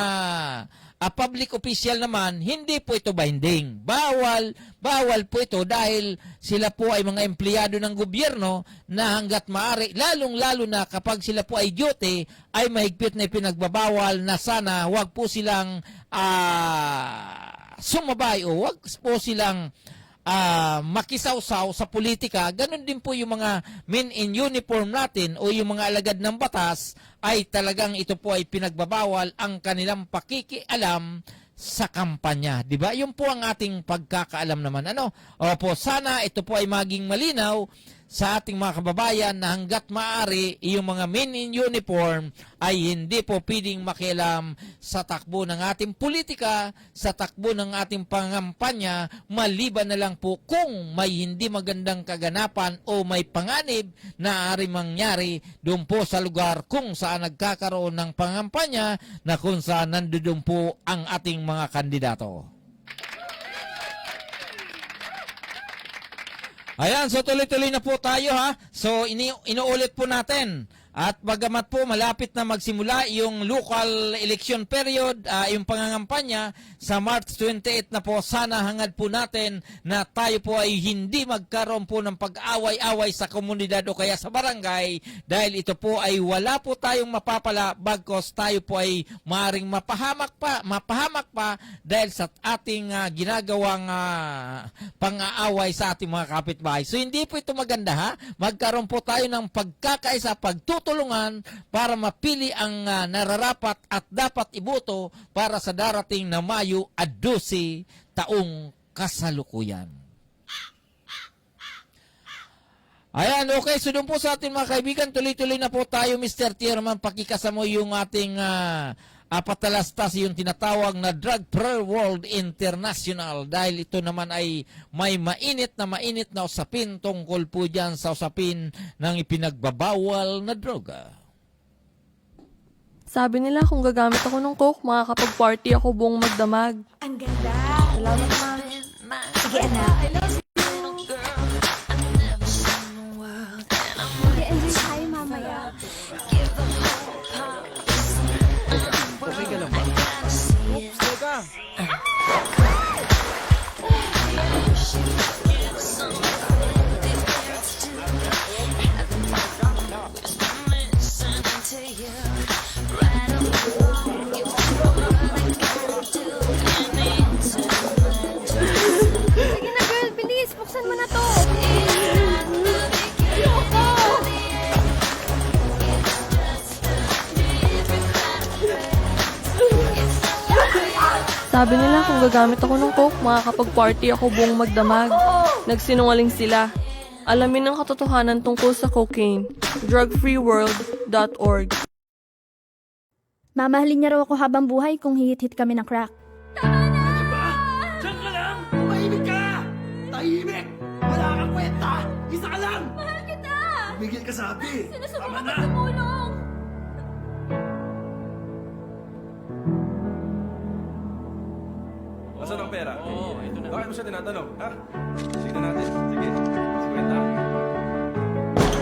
public official naman, hindi po ito binding. Bawal po ito dahil sila po ay mga empleyado ng gobyerno na hanggat maaari, lalong-lalo na kapag sila po ay duty, ay mahigpit na ipinagbabawal na sana wag po silang sumabay o wag po silang makisawsaw sa politika. Ganon din po yung mga men in uniform natin o yung mga alagad ng batas ay talagang ito po ay pinagbabawal ang kanilang pakikialam sa kampanya. Diba? Yun po ang ating pagkakaalam naman. Opo, sana ito po ay maging malinaw sa ating mga kababayan na hanggat maaari, yung mga men in uniform ay hindi po pwedeng makialam sa takbo ng ating politika, sa takbo ng ating pangampanya, maliban na lang po kung may hindi magandang kaganapan o may panganib na aari mangyari doon po sa lugar kung saan nagkakaroon ng pangampanya na kung saan nandoon po ang ating mga kandidato. Ayan, so tuloy-tuloy na po tayo ha. So inuulit po natin. At bagamat po malapit na magsimula yung local election period, yung pangangampanya sa March 28 na po, sana hangad po natin na tayo po ay hindi magkaroon po ng pag-away-away sa komunidad o kaya sa barangay, dahil ito po ay wala po tayong mapapala bagkos tayo po ay maaaring mapahamak pa dahil sa ating ginagawang pang-aaway sa ating mga kapitbahay. So hindi po ito maganda ha. Magkaroon po tayo ng pagkakaisa, pagtutulungan para mapili ang nararapat at dapat iboto para sa darating na Mayo 12 taong kasalukuyan. Ayan, okay. So doon po sa ating mga kaibigan, tuloy-tuloy na po tayo, Mr. Tierman. Pakikasamo yung ating patalastas, yung tinatawag na Drug Prayer World International, dahil ito naman ay may mainit na usapin tungkol po dyan sa usapin ng ipinagbabawal na droga. Sabi nila kung gagamit ako ng coke, makakapag-party ako buong magdamag. Ang ganda. Salamat, ma. Sige, anak. Mag-enjoy tayo mamaya. Okay ka lang ba? Oops, teka. Sige na, girl. Bilis. Buksan mo na to. Sabi nila kung gagamit ako ng coke, makakapag-party ako buong magdamag. Nagsinungaling sila. Alamin ang katotohanan tungkol sa cocaine. Drugfreeworld.org. Mamahalin niya raw ako habang buhay kung hihit-hit kami ng crack. Diyan ka lang! Tumahimik ka! Tahimik! Wala kang kwenta! Isa ka lang! Mahal kita! Tumigil ka sabi! Tama Sinusubukan na! ko tumulong! Nasaan ang pera? Oo, ito na. Bakit mo siya tinatanong, ha? Sige natin. Sige. Kwenta.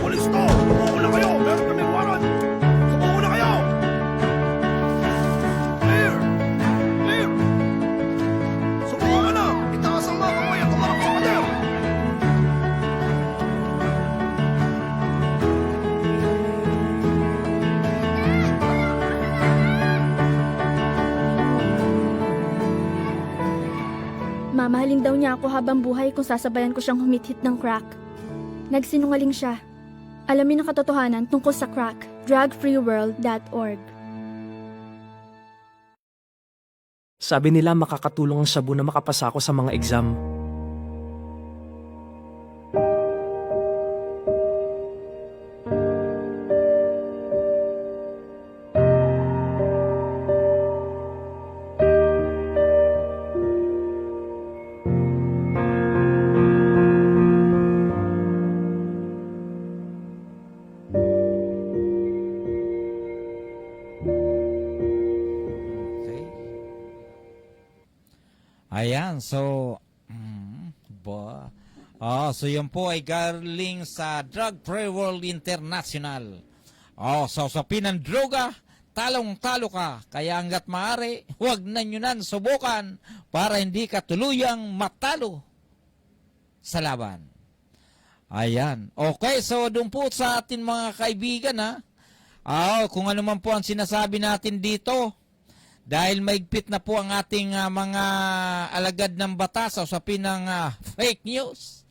Pulis to! Sumuko na kayo! Meron kami warrant! Sumuko na kayo! Clear! Clear! Sumuko ka na! Itaas ang mga kamay at tumarap sa pader! Mamahalin daw niya ako habang buhay kung sasabayan ko siyang humit-hit ng crack. Nagsinungaling siya. Alamin ang katotohanan tungkol sa crack. Drugfreeworld.org. Sabi nila makakatulong ang shabu na makapasa ako sa mga exam. Ayan, so, so yun po ay galing sa Drug Free World International. Sa usapin ng droga, talong-talo ka. Kaya hanggat maaari, huwag na nyo nan subukan para hindi ka tuluyang matalo sa laban. Ayan. Okay, so doon po sa atin mga kaibigan kung ano man po ang sinasabi natin dito, dahil maigpit na po ang ating mga alagad ng batas sa usapin ng fake news,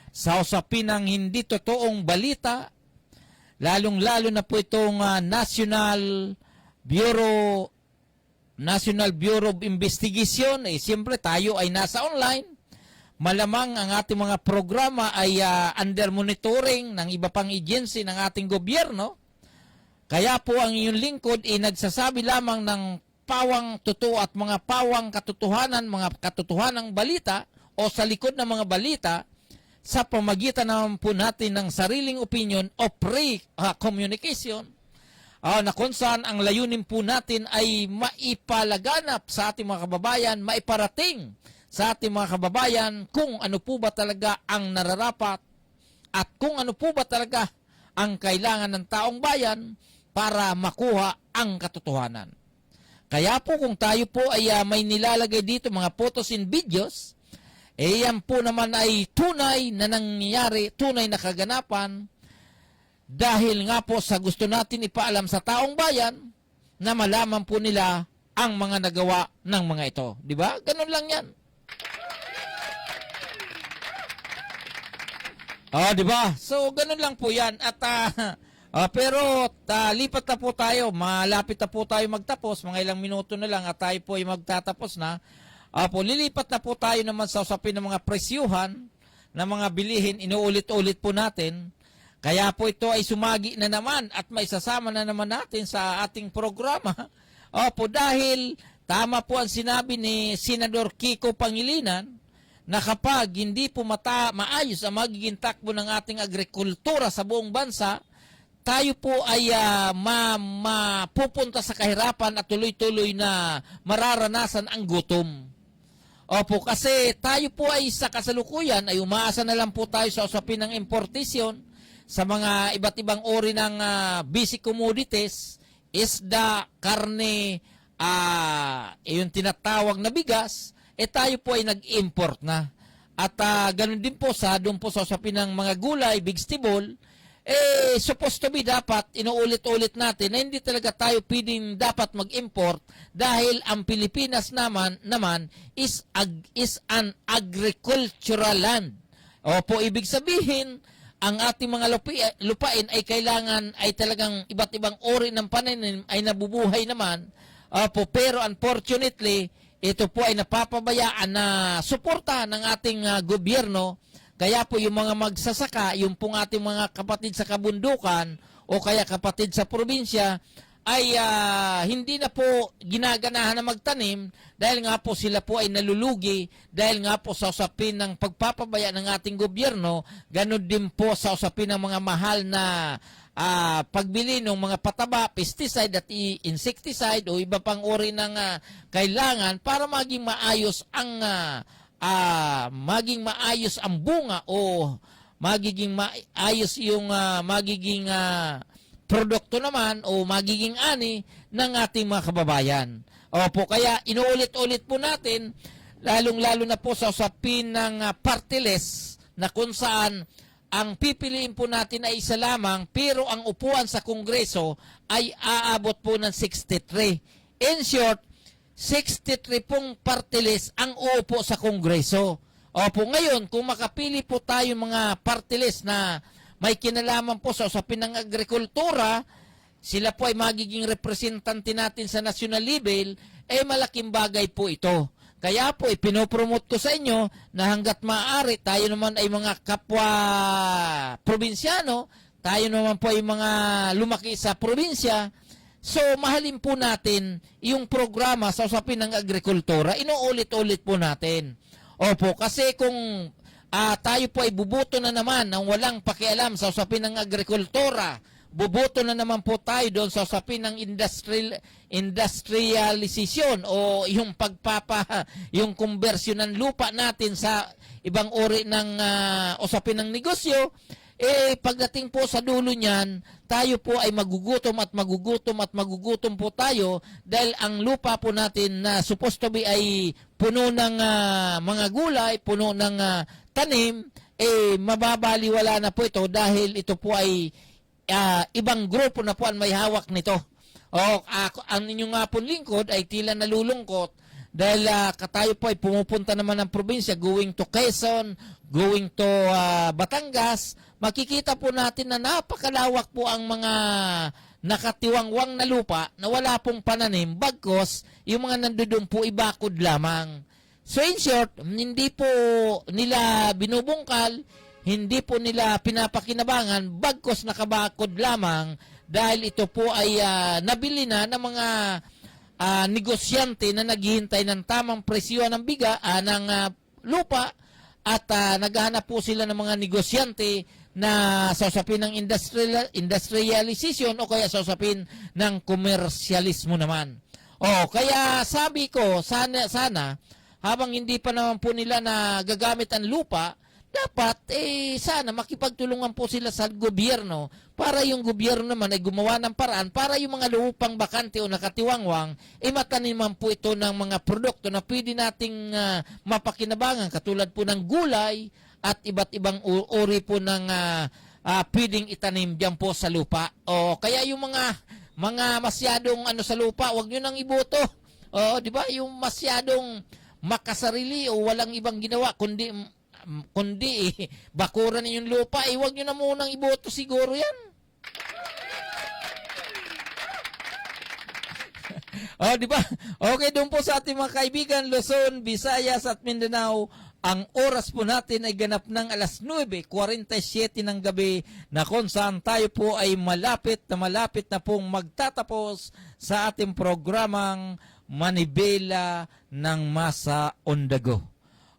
sa usapin ng hindi totoong balita, lalong-lalo na po itong National Bureau of Investigation, siyempre tayo ay nasa online. Malamang ang ating mga programa ay under monitoring ng iba pang agency ng ating gobyerno. Kaya po ang inyong lingkod ay nagsasabi lamang ng pawang totoo at mga pawang katotohanan, mga katotohanang balita o sa likod ng mga balita sa pamagitan naman po natin ng sariling opinion o pre-communication na kung saan ang layunin po natin ay maipalaganap sa ating mga kababayan, maiparating sa ating mga kababayan kung ano po ba talaga ang nararapat at kung ano po ba talaga ang kailangan ng taong bayan para makuha ang katotohanan. Kaya po kung tayo po ay may nilalagay dito mga photos and videos, yan po naman ay tunay na nangyayari, tunay na kaganapan, dahil nga po sa gusto natin ipaalam sa taong bayan na malaman po nila ang mga nagawa ng mga ito. Di ba? Ganun lang yan. Di ba? So, ganun lang po yan. At pero lipat na po tayo, malapit na po tayo magtapos, mga ilang minuto na lang at tayo po ay magtatapos na. Lilipat na po tayo naman sa usapin ng mga presyuhan ng mga bilihin, inuulit-ulit po natin. Kaya po ito ay sumagi na naman at may sasama na naman natin sa ating programa. Dahil tama po ang sinabi ni Senador Kiko Pangilinan na kapag hindi po maayos ang magiging takbo ng ating agrikultura sa buong bansa, tayo po ay mapupunta sa kahirapan at tuloy-tuloy na mararanasan ang gutom. Kasi tayo po ay sa kasalukuyan ay umaasa na lang po tayo sa usapin ng importasyon sa mga iba't ibang uri ng basic commodities, isda, karne, yung tinatawag na bigas, tayo po ay nag-import na. At ganun din po doon po sa usapin ng mga gulay, vegetable, supposed to be dapat inuulit-ulit natin na hindi talaga tayo pwedeng dapat mag-import dahil ang Pilipinas naman is an agricultural land. Ibig sabihin, ang ating mga lupain ay kailangan ay talagang iba't ibang uri ng pananim ay nabubuhay naman. Pero unfortunately, ito po ay napapabayaan na suporta ng ating gobyerno. Kaya po yung mga magsasaka, yung pong ating mga kapatid sa kabundukan o kaya kapatid sa probinsya ay hindi na po ginaganahan na magtanim dahil nga po sila po ay nalulugi dahil nga po sa usapin ng pagpapabaya ng ating gobyerno, ganun din po sa usapin ng mga mahal na pagbili ng mga pataba, pesticide at insecticide o iba pang uri ng kailangan para maging maayos ang bunga o magiging maayos yung magiging produkto naman o magiging ani ng ating mga kababayan. Opo, kaya inuulit-ulit po natin, lalong-lalo na po sa usapin ng party list na kung saan ang pipiliin po natin ay isa lamang pero ang upuan sa Kongreso ay aabot po ng 63. In short, 63 pong party list ang uupo sa Kongreso. Opo, ngayon, kung makapili po tayo mga party list na may kinalaman po sa usapin ng agrikultura, sila po ay magiging representante natin sa national level, malaking bagay po ito. Kaya po, ipinopromote ko sa inyo na hanggat maaari, tayo naman ay mga kapwa probinsyano, tayo naman po ay mga lumaki sa probinsya, so mahalin po natin yung programa sa usapin ng agrikultura, inuulit-ulit po natin. Opo, kasi kung tayo po ay bubuto na naman ng walang pakialam sa usapin ng agrikultura, bubuto na naman po tayo doon sa usapin ng industrialization o yung yung conversion ng lupa natin sa ibang uri ng usapin ng negosyo, pagdating po sa dulo niyan, tayo po ay magugutom po tayo dahil ang lupa po natin na supposed to be ay puno ng mga gulay, puno ng tanim, mababaliwala na po ito dahil ito po ay ibang grupo na po ang may hawak nito. Ang inyong nga pong lingkod ay tila nalulungkot dahil tayo po ay pumupunta naman ng probinsya, going to Quezon, going to Batangas, makikita po natin na napakalawak po ang mga nakatiwangwang na lupa na wala pong pananim, bagkos yung mga nandoon po ibakod lamang. So in short, hindi po nila binubungkal, hindi po nila pinapakinabangan, bagkos nakabakod lamang dahil ito po ay nabili na ng mga negosyante na naghihintay ng tamang presyo ng ng lupa at naghahanap po sila ng mga negosyante na sa usapin ng industrialization o kaya sa usapin ng komersyalismo naman. Kaya sabi ko, sana habang hindi pa naman po nila na gagamit ang lupa, dapat sana makipagtulungan po sila sa gobyerno para yung gobyerno naman ay gumawa ng paraan para yung mga lupang bakante o nakatiwangwang mataniman po ito ng mga produkto na pwede nating mapakinabangan katulad po ng gulay at iba't ibang uri po ng pwedeng itanim diyan po sa lupa. Kaya yung mga masyadong sa lupa, wag niyo nang iboto. Di ba? Yung masyadong makasarili o walang ibang ginawa kundi bakuran niyo yung lupa, wag niyo na munang iboto siguro yan. Di ba? Okay, doon po sa ating mga kaibigan, Luzon, Visayas at Mindanao, ang oras po natin ay ganap ng alas 9:47 ng gabi na kung saan tayo po ay malapit na pong magtatapos sa ating programang Manibela ng Masa on the Go.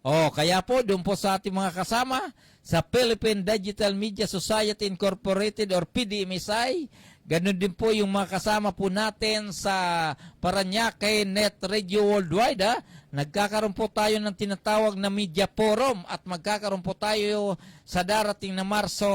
Kaya po, doon po sa ating mga kasama sa Philippine Digital Media Society Incorporated or PDMSI, ganun din po yung mga kasama po natin sa Paranaque Net Radio Worldwide. Nagkakaroon po tayo ng tinatawag na Media Forum at magkakaroon po tayo sa darating na Marso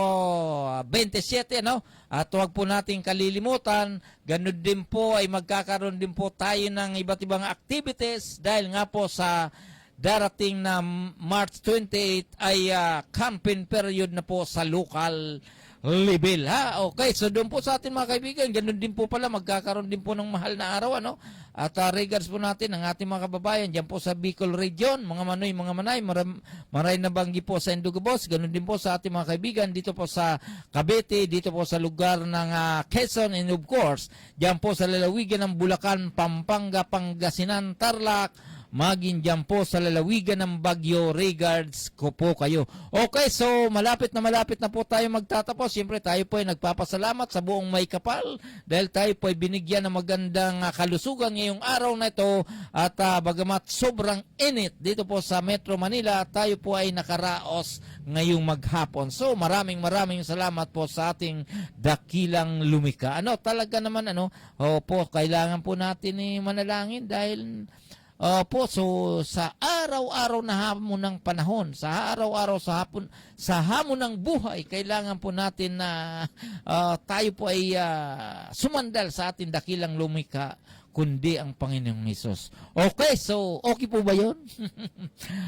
27, At huwag po nating kalilimutan, ganun din po ay magkakaroon din po tayo ng iba't ibang activities dahil nga po sa darating na March 28 ay campaign period na po sa local level. Okay, so doon po sa ating mga kaibigan, ganun din po pala, magkakaroon din po ng mahal na araw, At regards po natin ang ating mga kababayan dyan po sa Bicol Region, mga manoy, mga manay, maray na banggi po sa Indugabos, ganun din po sa ating mga kaibigan dito po sa Cavite, dito po sa lugar ng Quezon, and of course, dyan po sa lalawigan ng Bulacan, Pampanga, Pangasinan, Tarlac, maging dyan po sa lalawigan ng Bagyo. Regards ko po kayo. Okay, so malapit na po tayo magtatapos. Siyempre tayo po ay nagpapasalamat sa buong may kapal dahil tayo po ay binigyan ng magandang kalusugan ngayong araw na ito at bagamat sobrang init dito po sa Metro Manila, tayo po ay nakaraos ngayong maghapon. So maraming salamat po sa ating dakilang lumika. Talaga naman po kailangan po natin manalangin dahil so sa araw-araw na hamon ng panahon, sa araw-araw sa hamon ng buhay, kailangan po natin na tayo po ay sumandal sa ating dakilang lumika, kundi ang Panginoong Hesus. Okay, so okay po ba yun?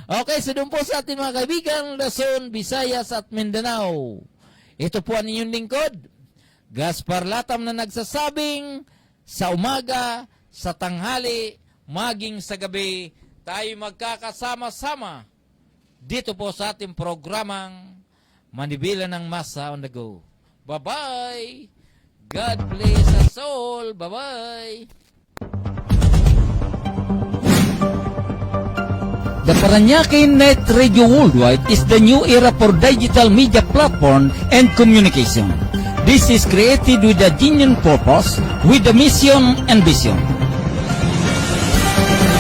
Okay, so doon po sa ating mga kaibigan, Luzon, Visayas at Mindanao. Ito po ang inyong lingkod, Gaspar Latam, na nagsasabing sa umaga, sa tanghali, maging sa gabi, tayo magkakasama-sama dito po sa ating programang Manibela ng Masa on the Go. Bye-bye! God bless us all! Bye-bye! The Paranaque Net Radio Worldwide is the new era for digital media platform and communication. This is created with a genuine purpose, with a mission and vision.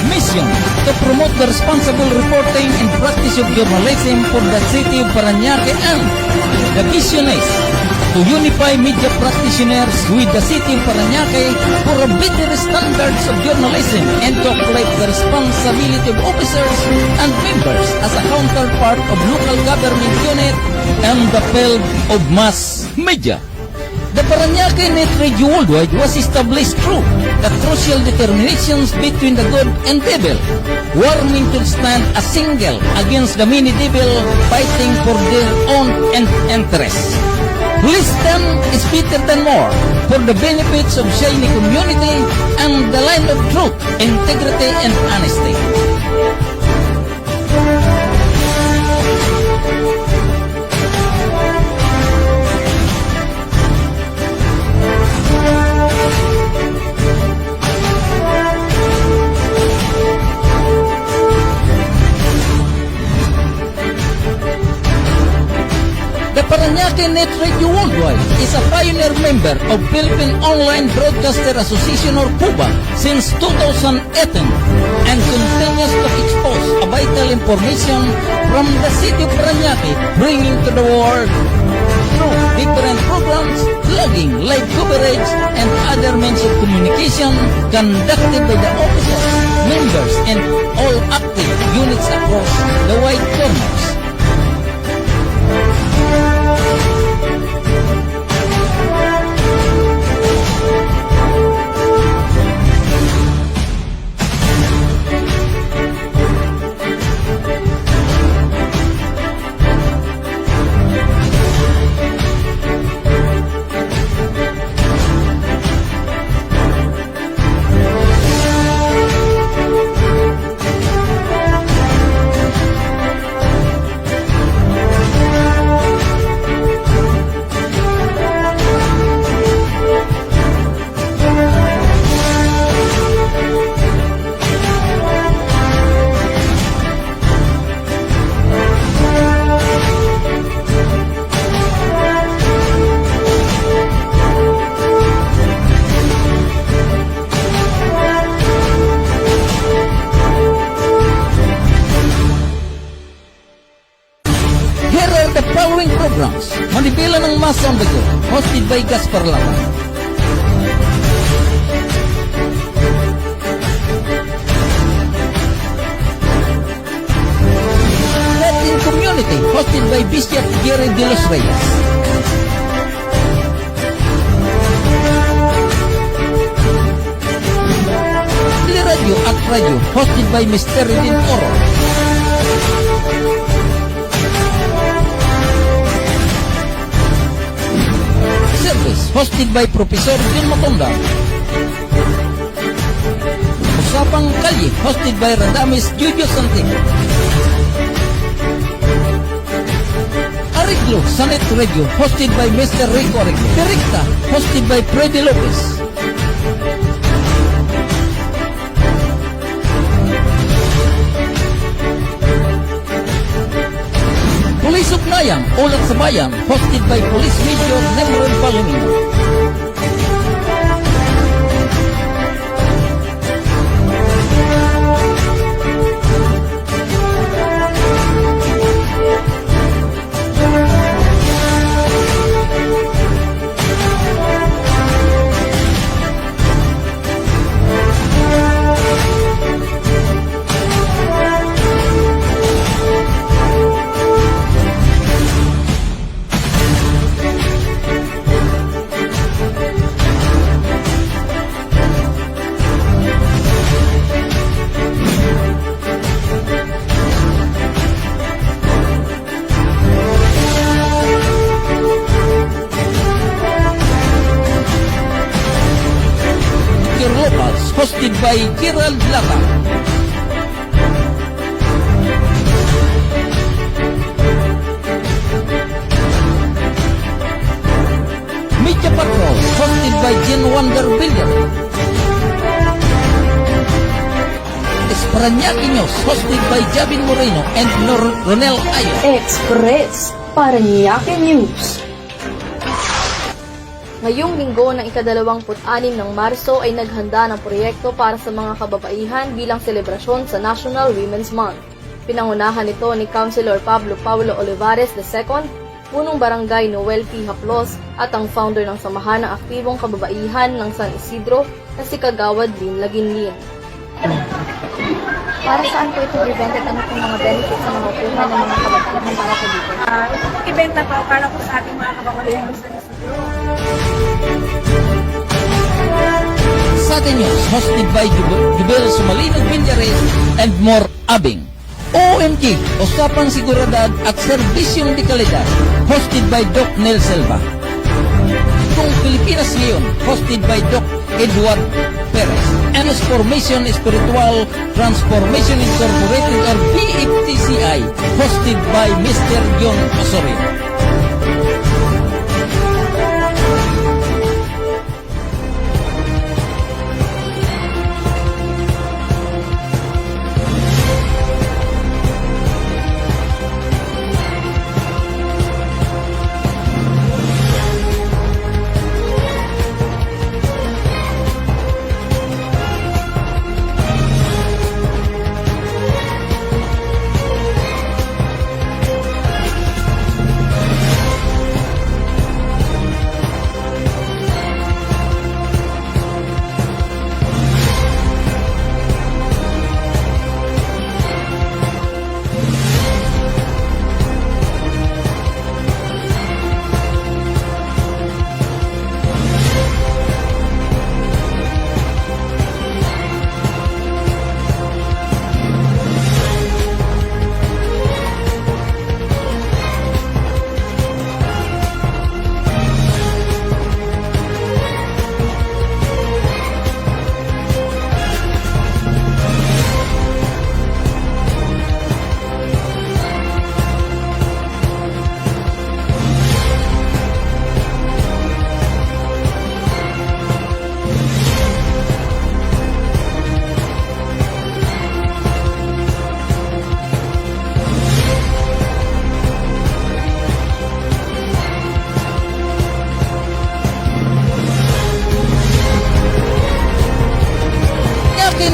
Mission: to promote the responsible reporting and practice of journalism for the city of Paranaque, and the vision is to unify media practitioners with the city of Paranaque for a better standards of journalism and to uplift the responsibility of officers and members as a counterpart of local government unit and the field of mass media. The Paranaque Net Radio Worldwide was established through the crucial determinations between the good and evil, warming to stand as single against the many devil fighting for their own interests. Less than is better than more for the benefits of shiny community and the line of truth, integrity, and honesty. Paranaque Net Radio Worldwide is a pioneer member of Philippine Online Broadcaster Association or PUBA since 2018 and continues to expose a vital information from the city of Paranaque, bringing to the world through different programs, blogging, live coverage, and other means of communication conducted by the officers, members, and all active units across the wide corners. Manibela ng Masa on the Go, hosted by Gaspar Latam. Latin Community, hosted by Bishop Jerry de los Reyes. Radio at Radio, hosted by Mr. Redin Oro. Hosted by Professor Jun Matonda. Usapang Kalye, hosted by Radames Jujo Santiago. Arreglo, Sanet Radio, hosted by Mr. Rico Arreglo. Directa, hosted by Freddy Lopez. Tugnayang Ulat sa Bayan, hosted by Police Major Nemrod Palomino. Locals, hosted by Gerald Lata. Media Patrol, hosted by Jen Wonder Billion. Espranyak News, hosted by Javin Moreno and Ronel Ayo. Express Paranaque News. Ngayong linggo ng ika-26 ng Marso ay naghanda ng proyekto para sa mga kababaihan bilang selebrasyon sa National Women's Month. Pinangunahan ito ni Councilor Pablo Paulo Olivares II, punong barangay Noel P. Haplos at ang founder ng Samahan ng Aktibong Kababaihan ng San Isidro na si Kagawad Lin Laginlin. Para saan po itong event at ano pong mga benefits na makukuha ng mga kababaihan para po dito? Itong event na po para po sa ating mga kababaihan sa Isidro. Satin News, hosted by Jubel Sumalinog Vinyares and More Abing. OMG, Usapang Seguridad at Serbisyong de Calidad, hosted by Doc Nel Selva. Kung Pilipinas Ngayon, hosted by Doc Edward Perez. Transformation Spiritual Transformation Incorporated or BFTCI, hosted by Mr. John Osorio.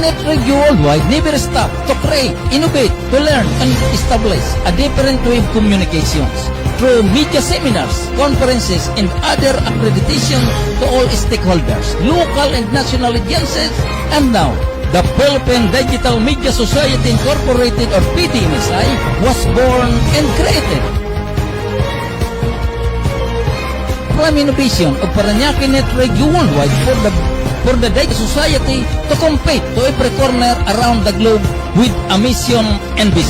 Net Radio Worldwide never stop to create, innovate, to learn, and establish a different way of communications through media seminars, conferences, and other accreditation to all stakeholders, local and national agencies, and now, the Philippine Digital Media Society Incorporated or PDMSI was born and created. Prime innovation of Paranaque Net Radio Worldwide for the Data Society to compete to every corner around the globe with a mission and vision.